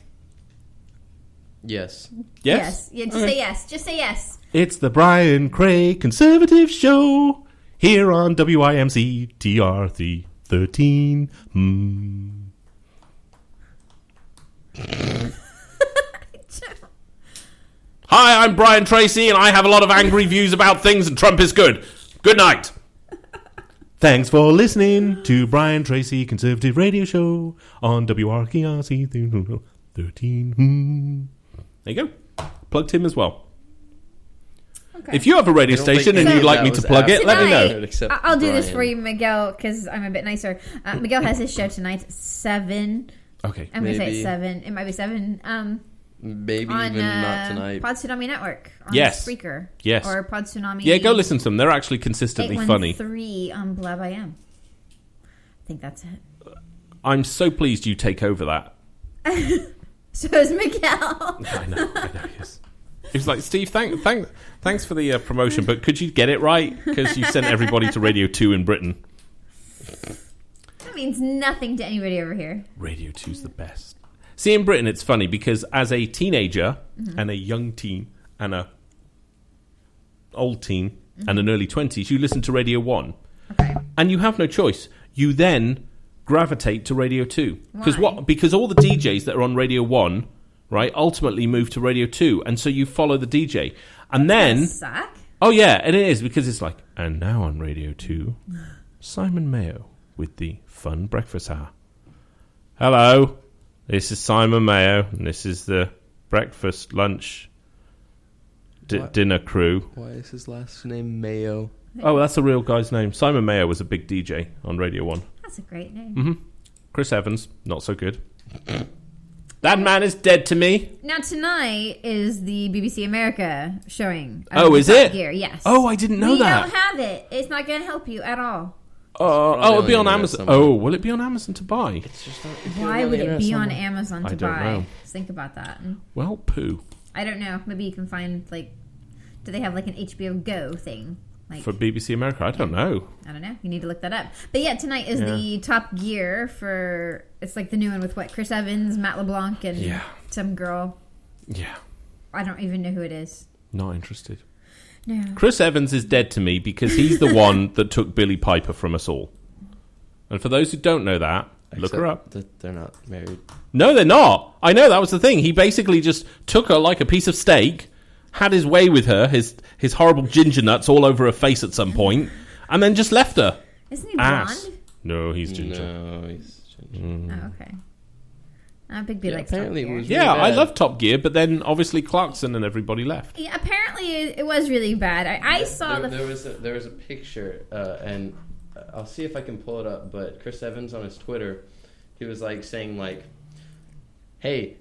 Yes. Yes. Yeah, just say yes. Just say yes. It's the Brian Craig Conservative Show here on WIMC TR3 13. Hi, I'm Brian Tracy, and I have a lot of angry views about things, and Trump is good. Good night. Thanks for listening to Brian Tracy Conservative Radio Show on WRKRC 13. There you go. Plugged him as well. Okay. If you have a radio station and you'd like me to plug it, let me know. I'll do this for you, Miguel, because I'm a bit nicer. Miguel has his show tonight at 7. Okay. I'm going to say it's 7. It might be 7. Maybe on, even not tonight. Pod Tsunami Network. On Spreaker. Yes. Or Pod Tsunami. Yeah, go listen to them. They're actually consistently funny. 813 on Blab I Am. I think that's it. I'm so pleased you take over that. So is Miguel. I know, yes. He was like, Steve, thanks for the promotion, but could you get it right? Because you sent everybody to Radio 2 in Britain. That means nothing to anybody over here. Radio 2's the best. See, in Britain, it's funny because as a teenager and a young teen and a old teen and an early 20s, you listen to Radio 1. Okay. And you have no choice. You then gravitate to Radio 2. Why? Because all the DJs that are on Radio 1, right, ultimately move to Radio 2. And so you follow the DJ. And then... Does that suck? Oh, yeah, and it is, because it's like, and now on Radio 2, Simon Mayo with the Fun Breakfast Hour. Hello. This is Simon Mayo, and this is the breakfast, lunch, dinner crew. Why is his last name Mayo? Oh, that's a real guy's name. Simon Mayo was a big DJ on Radio 1. That's a great name. Mm-hmm. Chris Evans, not so good. That man is dead to me. Now, tonight is the BBC America showing. Oh, is it? Gear, yes. Oh, I didn't know that. We don't have it. It's not going to help you at all. It'll be on Amazon. Oh, will it be on Amazon to buy? Why would it be on Amazon to buy? I don't know. Think about that. Well, poo. I don't know. Maybe you can find, do they have, an HBO Go thing? For BBC America? I don't know. I don't know. You need to look that up. But yeah, tonight is the Top Gear for... It's the new one with Chris Evans, Matt LeBlanc, and some girl. Yeah. I don't even know who it is. Not interested. No. Chris Evans is dead to me because he's the one that took Billie Piper from us all. And for those who don't know that, look her up. That they're not married. No, they're not. I know, that was the thing. He basically just took her like a piece of steak, had his way with her, his horrible ginger nuts all over her face at some point, and then just left her. Isn't he blonde? No, he's ginger. No, he's ginger. Oh, okay. Big B likes apparently Top Gear. it was Yeah, really I bad. love Top Gear, but then obviously Clarkson and everybody left. Yeah, apparently it was really bad. I saw there was a picture, and I'll see if I can pull it up. But Chris Evans on his Twitter, he was saying "Hey,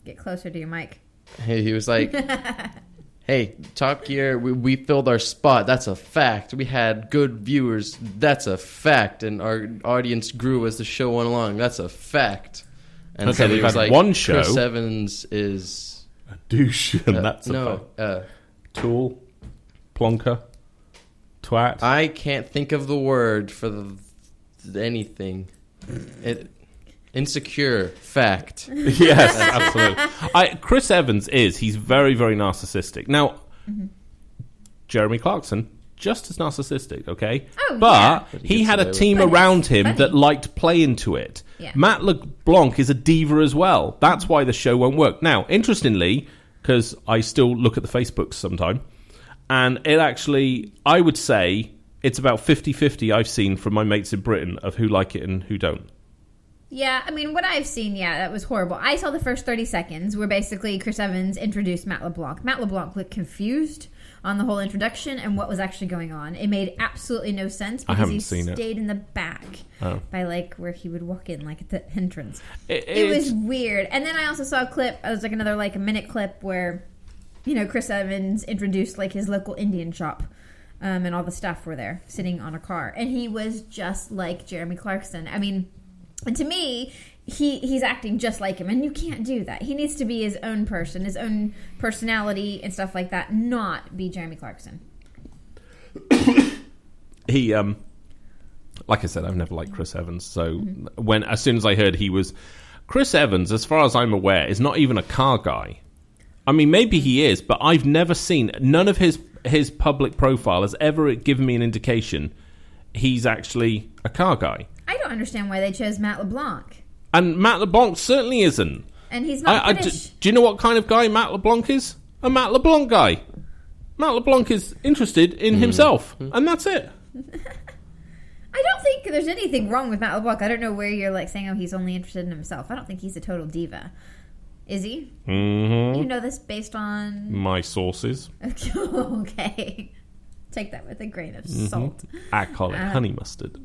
Get closer to your mic. hey," he was like, "Hey, Top Gear, we filled our spot. That's a fact. We had good viewers. That's a fact. And our audience grew as the show went along. That's a fact." And Okay, so he we've was had one show. Chris Evans is A douche, and that's a tool, plonker, twat. I can't think of the word for anything. Insecure. Fact. Yes, absolutely. Chris Evans he's very, very narcissistic. Now, Jeremy Clarkson, just as narcissistic, okay? Oh, but yeah. he had a away with team it. But around it's him funny. that liked playing to it. Yeah. Matt LeBlanc is a diva as well. That's why the show won't work. Now, interestingly, because I still look at the Facebooks sometime, and it actually, I would say, it's about 50-50 I've seen from my mates in Britain of who like it and who don't. Yeah, I mean, what I've seen, that was horrible. I saw the first 30 seconds where basically Chris Evans introduced Matt LeBlanc. Matt LeBlanc looked confused on the whole introduction and what was actually going on. It made absolutely no sense because haven't he seen it. stayed in the back by, like, where he would walk in, like, at the entrance. It It's- was weird. And then I also saw a clip, it was like another, like, a minute clip where, you know, Chris Evans introduced, like, his local Indian shop. And all the staff were there, sitting on a car. And he was just like Jeremy Clarkson. I mean... And to me, he's acting just like him, and you can't do that. He needs to be his own person, his own personality and stuff like that, not be Jeremy Clarkson. He, like I said, I've never liked Chris Evans, so as soon as I heard he was... Chris Evans, as far as I'm aware, is not even a car guy. I mean, maybe he is, but I've never seen... None of his public profile has ever given me an indication he's actually a car guy. I don't understand why they chose Matt LeBlanc. And Matt LeBlanc certainly isn't. And he's not British. Do you know what kind of guy Matt LeBlanc is? A Matt LeBlanc guy. Matt LeBlanc is interested in himself, and that's it. I don't think there's anything wrong with Matt LeBlanc. I don't know where you're like saying, oh, he's only interested in himself. I don't think he's a total diva. Is he? Mm-hmm. You know this based on... My sources. Okay. Take that with a grain of salt. I call it honey mustard.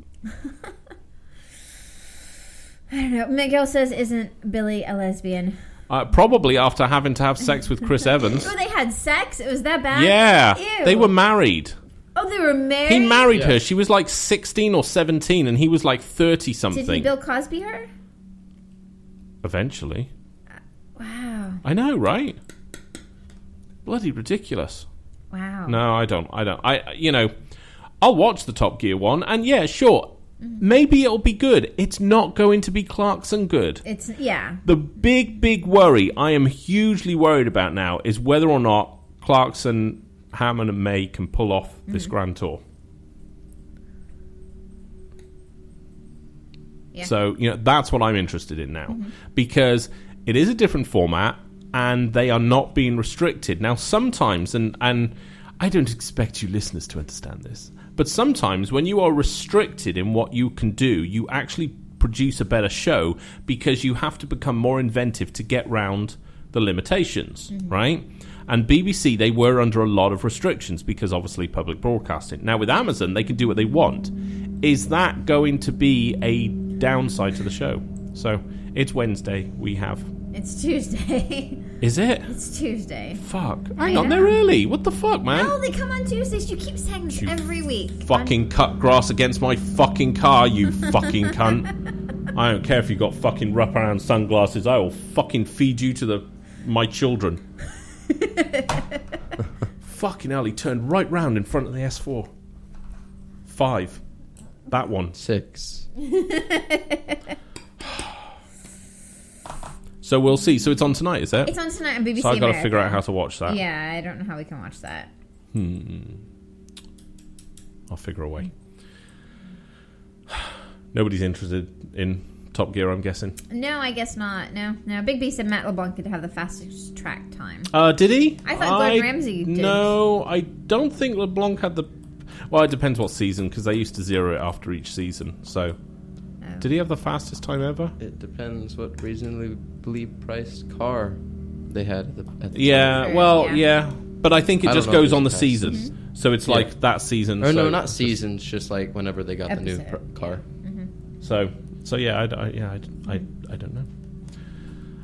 I don't know. Miguel says, isn't Billy a lesbian? Probably after having to have sex with Chris Evans. Oh, they had sex? It was that bad? Yeah. Ew. They were married. Oh, they were married? He married her. She was like 16 or 17, and he was like 30-something. Did he Bill Cosby her? Eventually. Wow. I know, right? Bloody ridiculous. Wow. No, I don't. I'll watch the Top Gear one, and yeah, sure. Maybe it'll be good. It's not going to be Clarkson good. It's, yeah. The big worry I am hugely worried about now is whether or not Clarkson, Hammond, and May can pull off this Grand Tour. Yeah. So, that's what I'm interested in now. Because it is a different format, and they are not being restricted. Now, sometimes, and I don't expect you listeners to understand this, but sometimes when you are restricted in what you can do, you actually produce a better show because you have to become more inventive to get round the limitations, right? And BBC, they were under a lot of restrictions because obviously public broadcasting. Now with Amazon, they can do what they want. Is that going to be a downside to the show? So it's Wednesday. It's Tuesday. Is it? It's Tuesday. Fuck. Hang on, they're early. What the fuck, man? No, they come on Tuesdays. You keep saying this every week. Fucking cut grass against my fucking car, you fucking cunt. I don't care if you got fucking wraparound sunglasses. I will fucking feed you to my children. Fucking hell, he turned right round in front of the S4. 5. That one. 6. So we'll see. So it's on tonight, is it? It's on tonight on BBC So I've got to America. figure out how to watch that. Yeah, I don't know how we can watch that. I'll figure a way. Nobody's interested in Top Gear, I'm guessing. No, I guess not. No. Big B said Matt LeBlanc could have the fastest track time. Did he? I thought Gordon Ramsay did. No, I don't think LeBlanc had the... Well, it depends what season, because they used to zero it after each season. So, did he have the fastest time ever? It depends what reasonably priced car they had at the Yeah, Sure, well, yeah. yeah. But I think it I just don't know goes if on the it's seasons. So it's like that season. Or so no, not it's just- seasons, just like whenever they got the new Episode, car. So yeah, I don't know.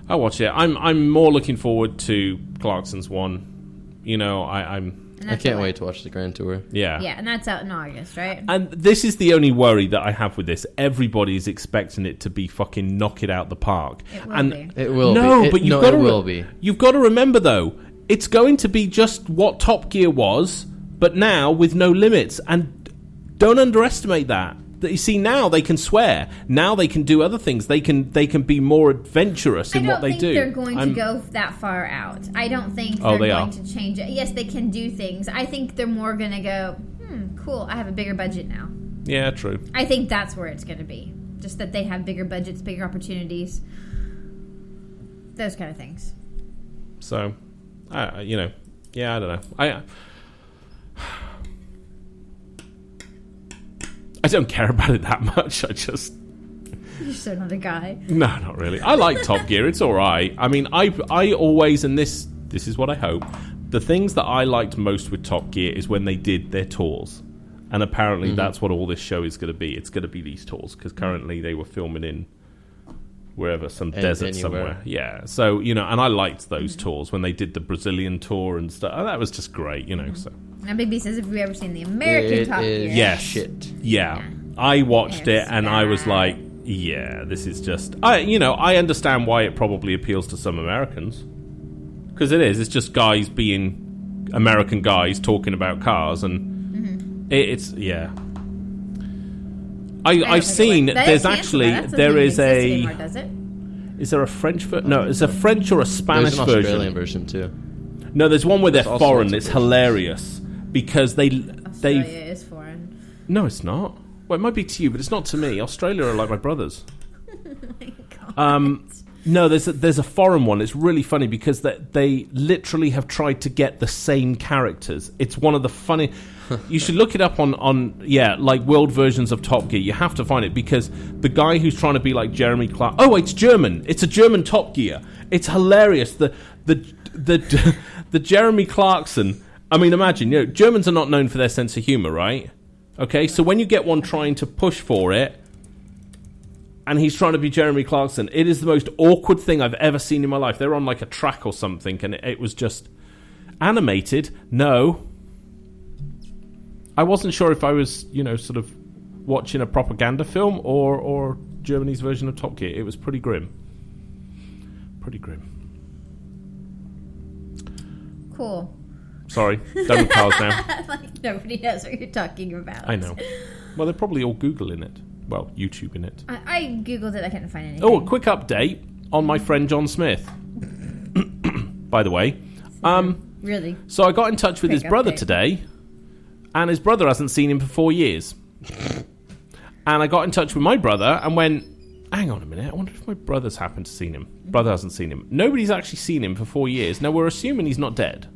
I'll watch it. I'm more looking forward to Clarkson's one. I'm And I that's can't out- wait to watch the Grand Tour. yeah. Yeah, and that's out in August, right? And this is the only worry that I have with this. Everybody's expecting it to be fucking knock it out the park. It will and be. It will no, be. but you've got to will be. You've got to remember though, it's going to be just what Top Gear was, but now with no limits. And don't underestimate that. That you see, now they can swear. Now they can do other things. They can be more adventurous in what they do. I don't think they're going to go that far out. I don't think Oh, they're they going are. to change it. Yes, they can do things. I think they're more going to go, cool, I have a bigger budget now. Yeah, true. I think that's where it's going to be. Just that they have bigger budgets, bigger opportunities. Those kind of things. So, yeah, I don't know. I don't care about it that much. You're so not a guy. No, not really. I like Top Gear. It's all right. I mean, I always, and this is what I hope, the things that I liked most with Top Gear is when they did their tours. And apparently that's what all this show is going to be. It's going to be these tours, because currently they were filming in wherever, some desert somewhere. Yeah. So, and I liked those tours when they did the Brazilian tour and stuff. That was just great, so. Now, Big B says, have you ever seen the American Top Gear? Yes. Shit. Yeah. I watched it and I was like, yeah, this is just... I understand why it probably appeals to some Americans. Because it is. It's just guys being American guys talking about cars, and it's... Yeah. I've seen... There's actually... There is a... Anymore, does it? Is there a French version? No, it's a French or a Spanish There's an Australian version too. No, there's one where they're There's foreign. It's hilarious. Because Australia is foreign. No, it's not. Well, it might be to you, but it's not to me. Australia are like my brothers. Oh my God. No, there's a foreign one. It's really funny because they literally have tried to get the same characters. It's one of the funny... You should look it up on like world versions of Top Gear. You have to find it because the guy who's trying to be like Jeremy Clark... Oh, it's German. It's a German Top Gear. It's hilarious. The Jeremy Clarkson... I mean, imagine, Germans are not known for their sense of humor, right? Okay, so when you get one trying to push for it, and he's trying to be Jeremy Clarkson, it is the most awkward thing I've ever seen in my life. They're on like a track or something, and it was just animated. No. I wasn't sure if I was, sort of watching a propaganda film or Germany's version of Top Gear. It was pretty grim. Pretty grim. Cool. Sorry, done with cars now. Like nobody knows what you're talking about. I know. Well, they're probably all Googling it. Well, YouTubing it. I Googled it. I couldn't find anything. Oh, a quick update on my friend John Smith. By the way. Really? So I got in touch with his brother today, and his brother hasn't seen him for 4 years. And I got in touch with my brother and went, hang on a minute, I wonder if my brother's happened to seen him. Brother hasn't seen him. Nobody's actually seen him for 4 years. Now, we're assuming he's not dead.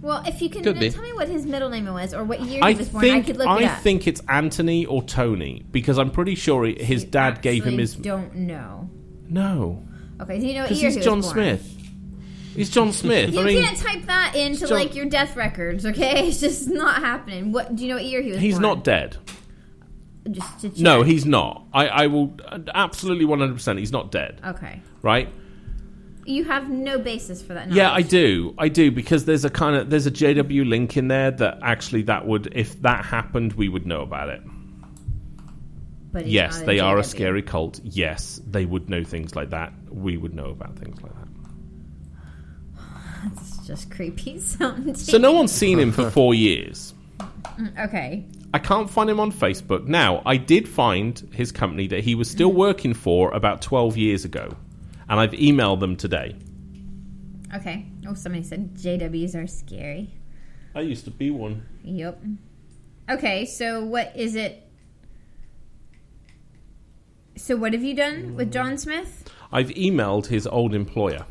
Well, if you can tell me what his middle name was or what year he was born, I could look it up. I think it's Anthony or Tony, because I'm pretty sure his dad gave him his... don't know. No. Okay, do you know what year he was John born? Smith. He's John Smith. You can't type that into like your death records, okay? It's just not happening. What do you know what year he was born? He's not dead. Just to check. No, he's not. I will absolutely 100%. He's not dead. Okay. Right? You have no basis for that knowledge. Yeah, I do, because there's a JW link in there that actually if that happened, we would know about it. But yes, they are a scary cult. Yes, they would know things like that. We would know about things like that. That's just creepy sounding. So no one's seen him for 4 years. Okay. I can't find him on Facebook. Now, I did find his company that he was still working for about 12 years ago. And I've emailed them today. Okay. Oh, somebody said JWs are scary. I used to be one. Yep. Okay, so what is it? So what have you done with John Smith? I've emailed his old employer.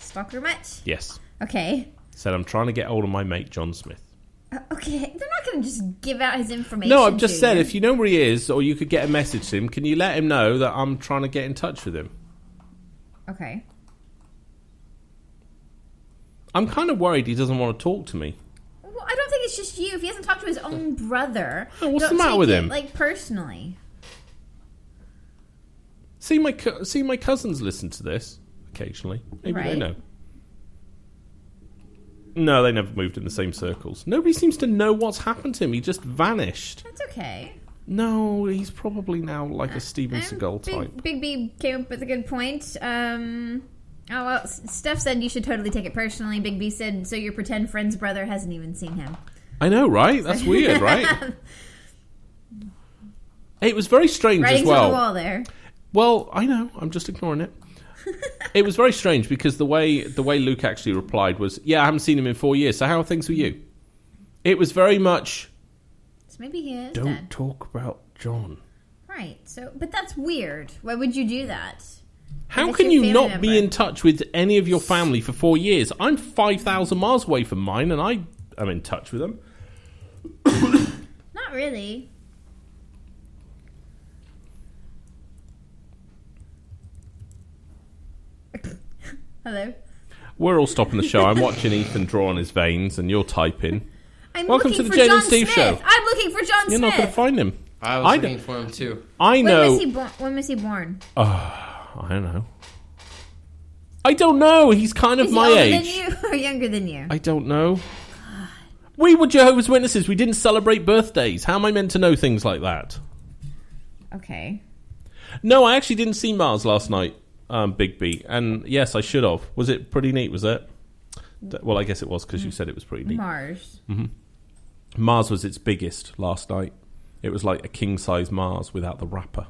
Stalker much? Yes. Okay. Said I'm trying to get hold of my mate John Smith. Okay, they're not going to just give out his information. No, I've just said if you know where he is, or you could get a message to him, can you let him know that I'm trying to get in touch with him? Okay. I'm kind of worried he doesn't want to talk to me. Well, I don't think it's just you. If he hasn't talked to his own brother, what's the matter with him? Like personally. See, my cousins listen to this occasionally. Maybe they know. No, they never moved in the same circles. Nobody seems to know what's happened to him. He just vanished. That's okay. No, he's probably now like a Steven Seagal type. Big B came up with a good point. Steph said you should totally take it personally. Big B said, so your pretend friend's brother hasn't even seen him. I know, right? That's weird, right? It was very strange as well. To the wall there. Well, I know. I'm just ignoring it. It was very strange because the way Luke actually replied was, yeah, I haven't seen him in 4 years, so how are things with you? It was very much... So maybe he is Don't dead. talk about John. Right. So, but that's weird. Why would you do that? How can you not be in touch with any of your family for 4 years? I'm 5,000 miles away from mine, and I am in touch with them. Not really. Hello. We're all stopping the show. I'm watching Ethan draw on his veins, and you're typing. I'm Welcome looking to the for Jane John and Steve Smith. show. I'm looking for John You're Smith. not going to find him. I was looking for him too. I know. When was he born? I don't know. I don't know. He's kind of Is he my older age. than you or younger than you? I don't know. We were Jehovah's Witnesses. We didn't celebrate birthdays. How am I meant to know things like that? Okay. No, I actually didn't see Mars last night, Big B. And yes, I should have. Was it pretty neat, was it? Well, I guess it was because you said it was pretty neat. Mars. Mars was its biggest last night. It was like a king-size Mars without the wrapper.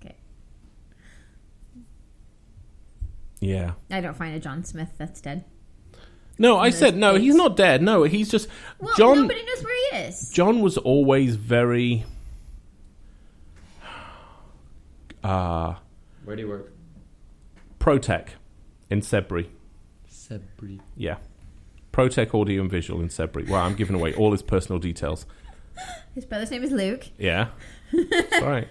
Okay. Yeah. I don't find a John Smith that's dead. No, I those said, no, he's dates. not dead. No, he's just... Well, John, nobody knows where he is. John was always very... Where do you work? Protech in Sudbury. Sudbury. Yeah. Protech Audio and Visual in Sudbury. Wow, I'm giving away all his personal details. His brother's name is Luke. Yeah. That's right.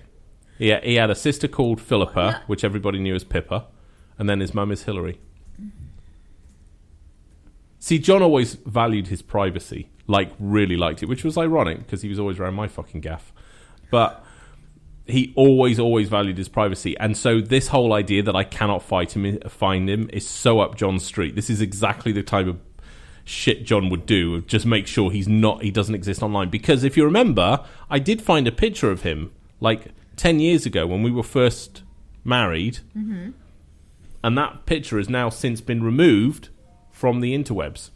Yeah, he had a sister called Philippa, which everybody knew as Pippa, and then his mum is Hillary. See, John always valued his privacy, like really liked it, which was ironic because he was always around my fucking gaff. But he always valued his privacy, and so this whole idea that I cannot find him is so up John's street. This is exactly the type of shit John would do, just make sure he doesn't exist online. Because if you remember, I did find a picture of him like 10 years ago when we were first married, and that picture has now since been removed from the interwebs.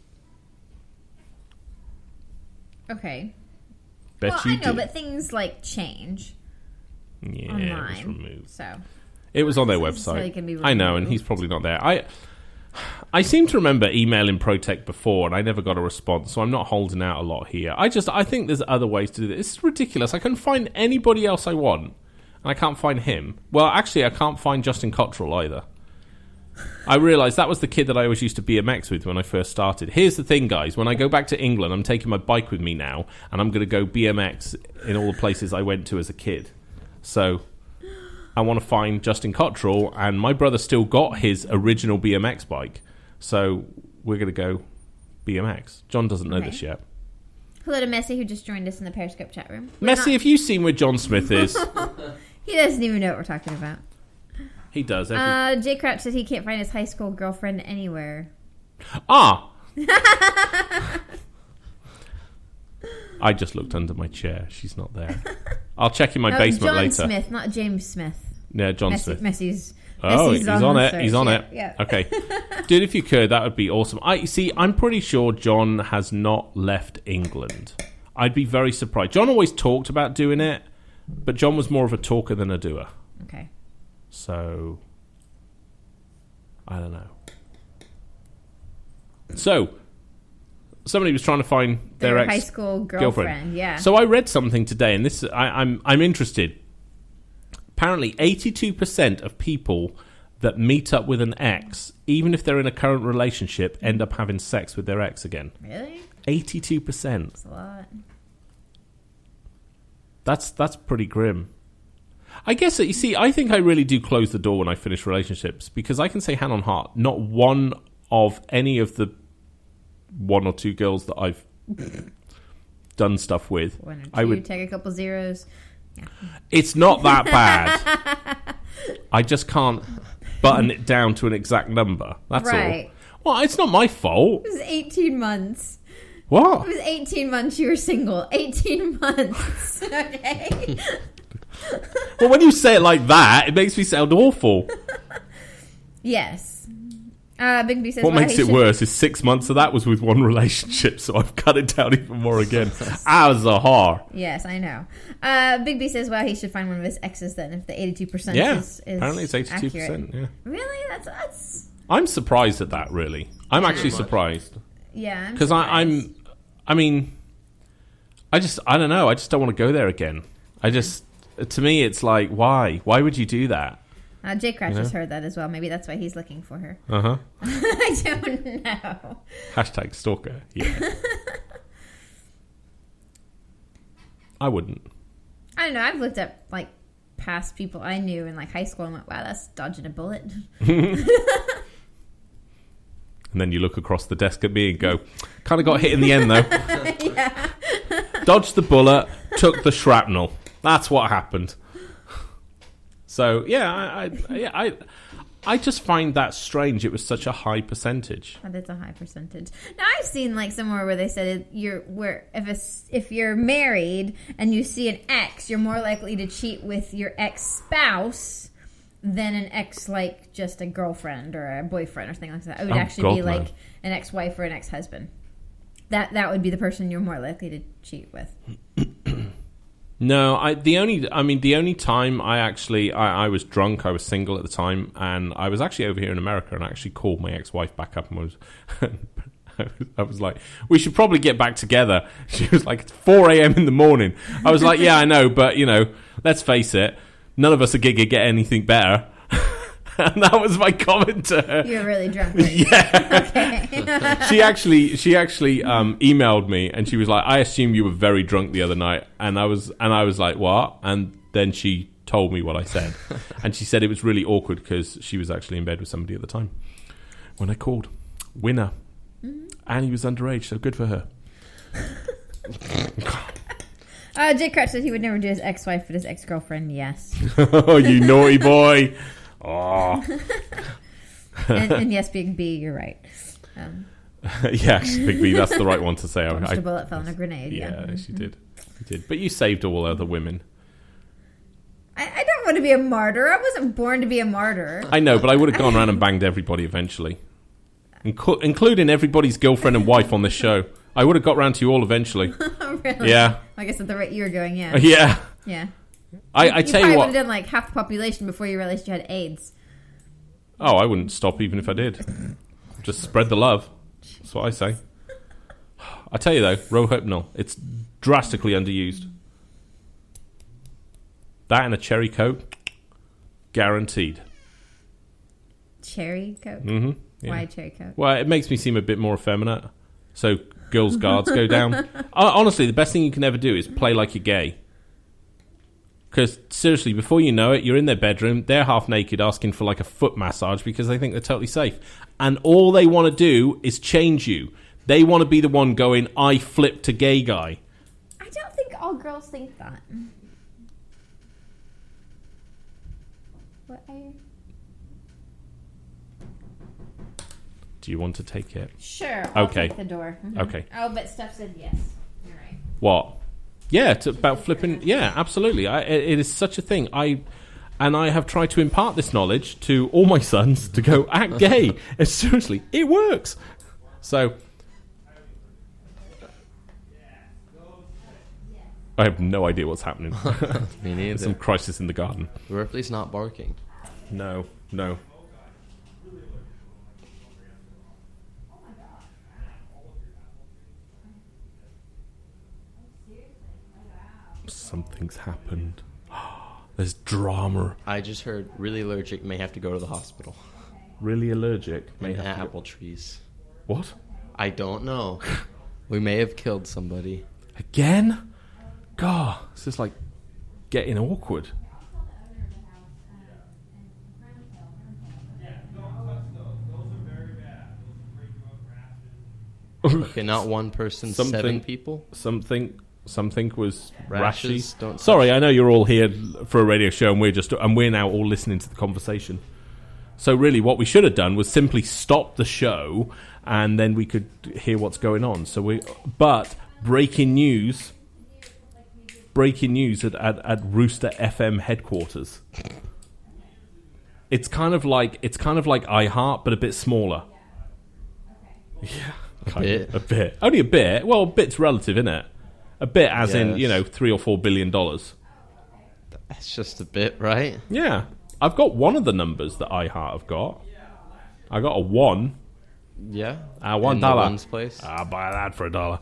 Okay. Bet Well, you I know, did. but things like change Yeah, online. it was removed. So It was on their It's necessarily website. gonna be I know, and removed. he's probably not there. I seem to remember emailing Protech before, and I never got a response, so I'm not holding out a lot here. I think there's other ways to do this. It's ridiculous. I can find anybody else I want, and I can't find him. Well, actually, I can't find Justin Cottrell either. I realised that was the kid that I always used to BMX with when I first started. Here's the thing, guys. When I go back to England, I'm taking my bike with me now, and I'm going to go BMX in all the places I went to as a kid. So I want to find Justin Cottrell, and my brother still got his original BMX bike. So we're going to go BMX. John doesn't know Okay. this yet. hello to Messi, who just joined us in the Periscope chat room. Messi, have you seen where John Smith is? He doesn't even know what we're talking about. He does. Jay Crouch says he can't find his high school girlfriend anywhere. I just looked under my chair. She's not there. I'll check in my basement John later. Smith, not James Smith. Yeah, John Smith. Messi's. Oh, Messi's he's on the it. search. He's on Yeah, it. Yeah. Okay. Dude, if you could, that would be awesome. I'm pretty sure John has not left England. I'd be very surprised. John always talked about doing it, but John was more of a talker than a doer. Okay. So, I don't know. So, somebody was trying to find their Their ex high school girlfriend. Yeah. So I read something today, and this I'm interested. Apparently, 82% of people that meet up with an ex, even if they're in a current relationship, end up having sex with their ex again. Really? 82%. That's a lot. That's pretty grim. I guess, you see, I think I really do close the door when I finish relationships, because I can say hand on heart, not one of any of the one or two girls that I've done stuff with, One or two, I would. take a couple zeros. It's not that bad. I just can't button it down to an exact number. That's Right. all. Well, it's not my fault. It was 18 months. What? It was 18 months you were single. 18 months. Okay. Well, when you say it like that, it makes me sound awful. Yes. Big B says, What well, makes he it should- worse is 6 months of that was with one relationship, so I've cut it down even more again. As a whore. Yes, I know. Big B says, well, he should find one of his exes then, if the 82% Yeah, is apparently it's 82%. accurate. Yeah, Really? That's I'm surprised at that. Really, I'm actually surprised yeah. because I don't know. I just don't want to go there again. To me, it's like, why? Why would you do that? Jay Crouch has heard that as well. Maybe that's why he's looking for her. Uh-huh. I don't know. Hashtag stalker. Yeah. I wouldn't. I don't know. I've looked up like past people I knew in like high school and went, wow, that's dodging a bullet. And then you look across the desk at me and go, kind of got hit in the end, though. Yeah. Dodged the bullet, took the shrapnel. That's what happened. So, yeah, I just find that strange. It was such a high percentage. But it's a high percentage. Now I've seen like somewhere where they said if you're married and you see an ex, you're more likely to cheat with your ex-spouse than an ex, like just a girlfriend or a boyfriend or something like that. It would actually be like an ex-wife or an ex-husband. That would be the person you're more likely to cheat with. No, the only time I was drunk, I was single at the time, and I was actually over here in America, and I actually called my ex-wife back up and I was like, we should probably get back together. She was like, it's 4 a.m. in the morning. I was like, yeah, I know, but let's face it, none of us are going to get anything better. And that was my comment to her. You were really drunk. Yeah. Okay. She actually emailed me, and she was like, I assume you were very drunk the other night. And I was like, what? And then she told me what I said. And she said it was really awkward because she was actually in bed with somebody at the time when I called. Winner. Mm-hmm. And he was underage, so good for her. Jake Crouch said he would never do his ex-wife, but his ex-girlfriend, yes. Oh, you naughty boy. Oh. and yes, Big B, you're right. Yes, Big B, that's the right one to say. A bullet fell in a grenade. Yeah, she did. She did. But you saved all other women. I don't want to be a martyr. I wasn't born to be a martyr. I know, but I would have gone around and banged everybody eventually. Including everybody's girlfriend and wife on this show. I would have got round to you all eventually. Really? Yeah. I guess at the rate you were going, yeah. Yeah. Yeah. I tell you what. You what. would have done like half the population before you realized you had AIDS. Oh, I wouldn't stop even if I did. Just spread the love. That's what I say. I tell you though, Rohypnol, it's drastically underused. That and a cherry coke, guaranteed. Cherry coke? Mm-hmm. Yeah. Why cherry coke? Well, it makes me seem a bit more effeminate. So girls' guards go down. Honestly, the best thing you can ever do is play like you're gay. Because, seriously, before you know it, you're in their bedroom, they're half naked asking for like a foot massage because they think they're totally safe. And all they want to do is change you. They want to be the one going, I flipped a gay guy. I don't think all girls think that. What are you... Do you want to take it? Sure. I'll Okay. take the door. Mm-hmm. Okay. Oh, but Steph said yes. You're right. What? Yeah, it's about flipping. Yeah, absolutely. It is such a thing. I have tried to impart this knowledge to all my sons to go act gay. And seriously, it works. So I have no idea what's happening. Me neither. There's some crisis in the garden. Ripley's not barking. No. Something's happened. There's drama. I just heard really allergic, may have to go to the hospital. Really allergic. And apple trees. What? I don't know. We may have killed somebody. Again? God, this is like getting awkward. Okay, not one person, 7 people. Something was Rashes, rashy. don't Sorry, I know you're all here for a radio show, and we're now all listening to the conversation. So really, what we should have done was simply stop the show, and then we could hear what's going on. But breaking news at Rooster FM headquarters. It's kind of like iHeart, but a bit smaller. Yeah, a bit, only a bit. Well, a bit's relative, isn't it? A bit, as in, $3 or $4 billion. That's just a bit, right? Yeah, I've got one of the numbers that iHeart have got. I got a 1. Yeah. $1. In the one's place. I'll buy that for $1.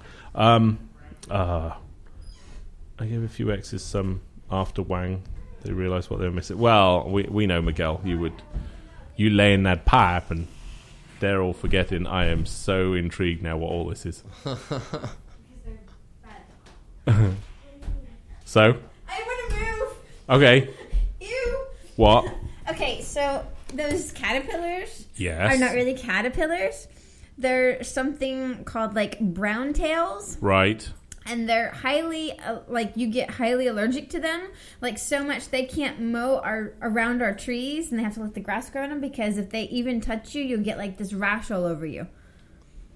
I gave a few exes some after Wang. They realised what they were missing. Well, we know, Miguel. You lay in that pipe, and they're all forgetting. I am so intrigued now what all this is. So? I want to move. Okay. What? Okay, so those caterpillars Yes. are not really caterpillars. They're something called like brown tails. Right. And they're highly, you get highly allergic to them. Like, so much they can't mow around our trees, and they have to let the grass grow on them, because if they even touch you, you'll get, like, this rash all over you.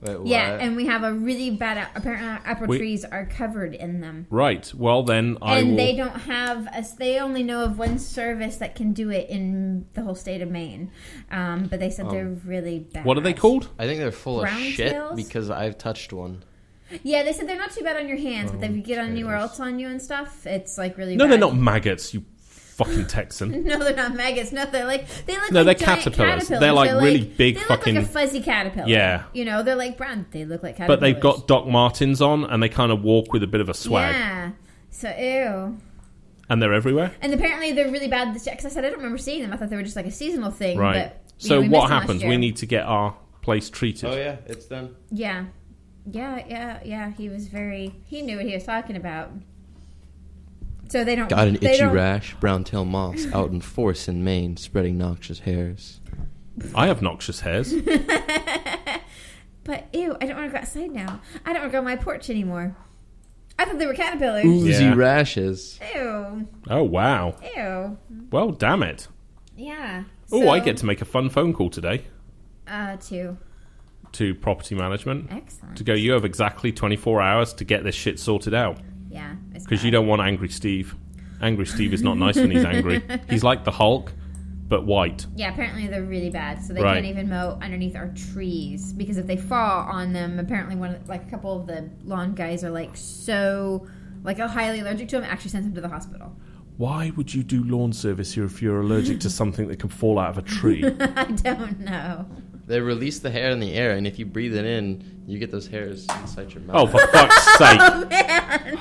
Wait, what? Yeah, and we have a really bad, apparently our apple trees are covered in them. Right. Well, then And they don't have, they only know of one service that can do it in the whole state of Maine. But they said they're really bad. What are they called? I think they're full Brown of shit tails? because I've touched one. Yeah, they said they're not too bad on your hands, but if you get anywhere else on you and stuff, it's like really No, bad. they're not maggots, you fucking Texan. No, they're not maggots. No, they look No, like they're giant caterpillars. They're like really big they fucking- look like a fuzzy caterpillar. Yeah. You know, they're like brown. They look like caterpillars. But they've got Doc Martens on, and they kind of walk with a bit of a swag. Yeah. So, ew. And they're everywhere? And apparently they're really bad this year, because I said I don't remember seeing them. I thought they were just like a seasonal thing. Right. But, So we what missed them last happens? year. We need to get our place treated. Oh yeah, it's done. Yeah. Yeah. He knew what he was talking about. So they don't... Got an they itchy don't- rash, brown-tail moths out in force in Maine, spreading noxious hairs. I have noxious hairs. But, ew, I don't want to go outside now. I don't want to go on my porch anymore. I thought they were caterpillars. Oozy Yeah. rashes. Ew. Oh, wow. Ew. Well, damn it. Yeah. Oh, So, I get to make a fun phone call today to property management. excellent. To go, you have exactly 24 hours to get this shit sorted out. Yeah. Because you don't want Angry Steve. Angry Steve is not nice when he's angry. He's like the Hulk, but white. Yeah, apparently they're really bad, so they Right. can't even mow underneath our trees, because if they fall on them, apparently a couple of the lawn guys are highly allergic to them, and actually sends them to the hospital. Why would you do lawn service here if you're allergic to something that can fall out of a tree? I don't know. They release the hair in the air, and if you breathe it in, you get those hairs inside your mouth. Oh, for fuck's sake. Oh man!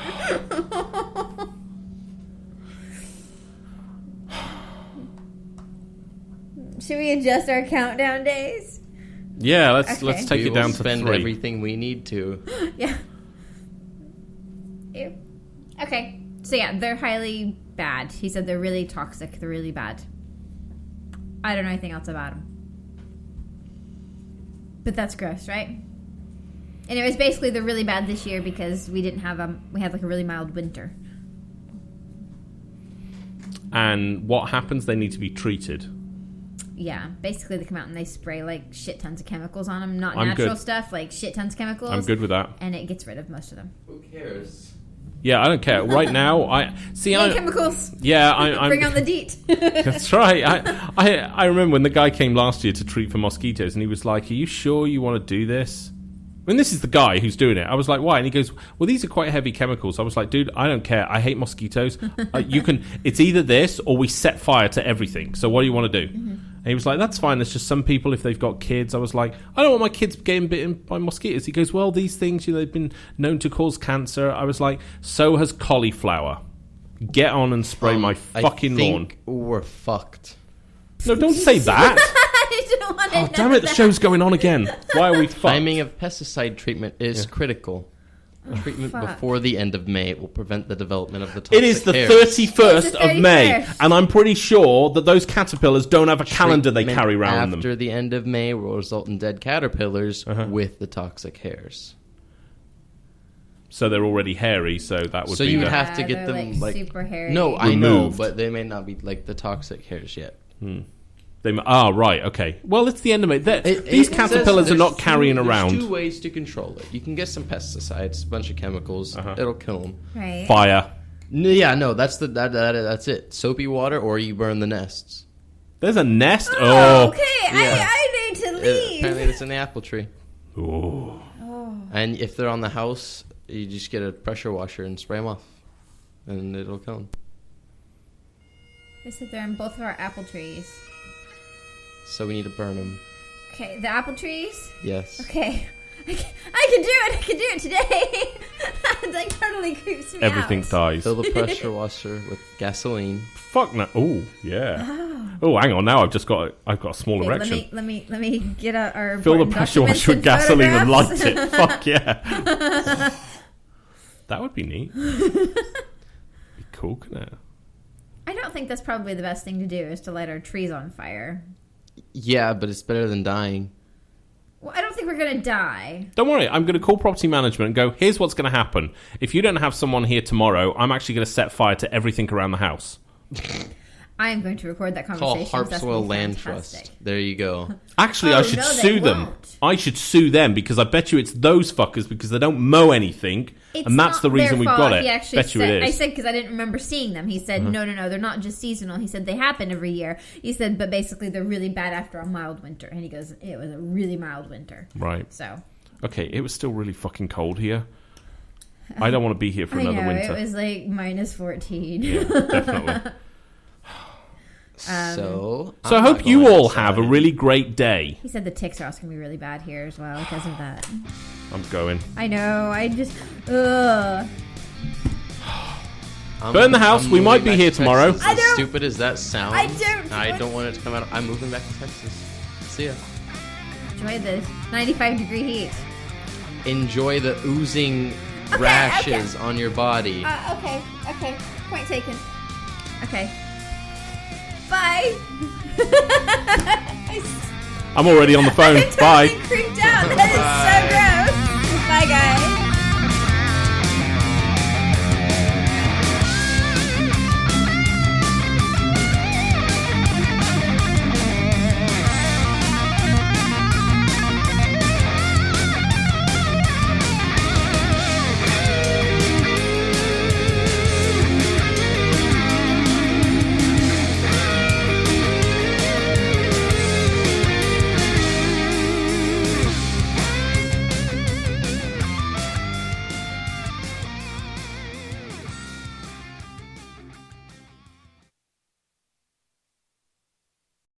Should we adjust our countdown days? Yeah, let's Okay. take we it down will to spend 3. everything we need to. Yeah. Ew. Okay. So yeah, they're highly bad. He said they're really toxic. They're really bad. I don't know anything else about them. But that's gross, right? Anyways, basically they're really bad this year because we didn't have we had like a really mild winter. And what happens? They need to be treated. Yeah, basically they come out and they spray like shit tons of chemicals on them, not I'm natural good. stuff, like shit tons of chemicals. I'm good with that. And it gets rid of most of them. Who cares? Yeah, I don't care. Right now, I see. Yay, chemicals! Yeah, I'm. Bring on the DEET. That's right. I remember when the guy came last year to treat for mosquitoes, and he was like, "Are you sure you want to do this?" I mean, this is the guy who's doing it. I was like, "Why?" And he goes, "Well, these are quite heavy chemicals." I was like, "Dude, I don't care. I hate mosquitoes. You can. It's either this or we set fire to everything. So what do you want to do?" Mm-hmm. And he was like, "That's fine. There's just some people if they've got kids." I was like, "I don't want my kids getting bitten by mosquitoes." He goes, "Well, these things, they've been known to cause cancer." I was like, "So has cauliflower. Get on and spray my fucking I lawn." think we're fucked. No, don't say that. I didn't want to Oh, damn it, the show's going on again. Why are we fucked? Timing of pesticide treatment is critical. Treatment fuck. before the end of May will prevent the development of the toxic It is the hairs. 31st It's the of May, 31st. and I'm pretty sure that those caterpillars don't have a calendar they Treatment carry around after them. the end of May will result in dead caterpillars Uh-huh. with the toxic hairs. So they're already hairy, so that would So be you would the... have to get they're, them like super hairy. No, I know, Removed. but they may not be like the toxic hairs yet. right, okay. Well, it's the end of May. These It caterpillars says are not there's carrying there's around two ways to control it. You can get some pesticides, a bunch of chemicals. Uh-huh. It'll kill them. Right. fire. Yeah, no, that's that's it. Soapy water, or you burn the nests. There's a nest. Oh, Oh. okay. Yeah. I need to leave. Apparently, it's in the apple tree. Oh. And if they're on the house, you just get a pressure washer and spray them off, and it'll kill them. They said they're in both of our apple trees. So we need to burn them. Okay, the apple trees? Yes. Okay. I can do it. I can do it today. That like totally creeps me Everything out. dies. Fill the pressure washer with gasoline. Fuck no. Oh, yeah. Oh, hang on. Now I've got a small Okay, erection. let me get out our Fill the important pressure documents washer with and gasoline and light photographs. it. Fuck yeah. That would be neat. Be cool, couldn't it? I don't think that's probably the best thing to do, is to light our trees on fire. Yeah, but it's better than dying. Well, I don't think we're going to die. Don't worry, I'm going to call property management and go, here's what's going to happen. If you don't have someone here tomorrow, I'm actually going to set fire to everything around the house. I am going to record that Call conversation. Harpswell Land Trust. There you go. Actually, Oh, I should no, they sue them. won't. I should sue them because I bet you it's those fuckers because they don't mow anything. It's and that's not the reason their we've fault. got it. He actually Bet you said, it I is. said, because I didn't remember seeing them. He said, no, they're not just seasonal. He said, they happen every year. He said, but basically they're really bad after a mild winter. And he goes, it was a really mild winter. Right. So. Okay, it was still really fucking cold here. I don't want to be here for I another know, winter. it was like minus 14. Yeah, definitely. So So I I'm hope not you going all outside. have a really great day. He said the ticks are also going to be really bad here as well because of that. I'm going. I know, I just, ugh. Burn the house, we moving might be back here to tomorrow. Texas. I As don't- stupid as that sounds, I don't- want it to come out. I'm moving back to Texas. See ya. Enjoy the 95-degree heat. Enjoy the oozing Okay, rashes on your body. Okay, point taken. Okay. Bye. I'm already on the phone. I'm totally Bye. creeped out. That is so gross. Bye, guys.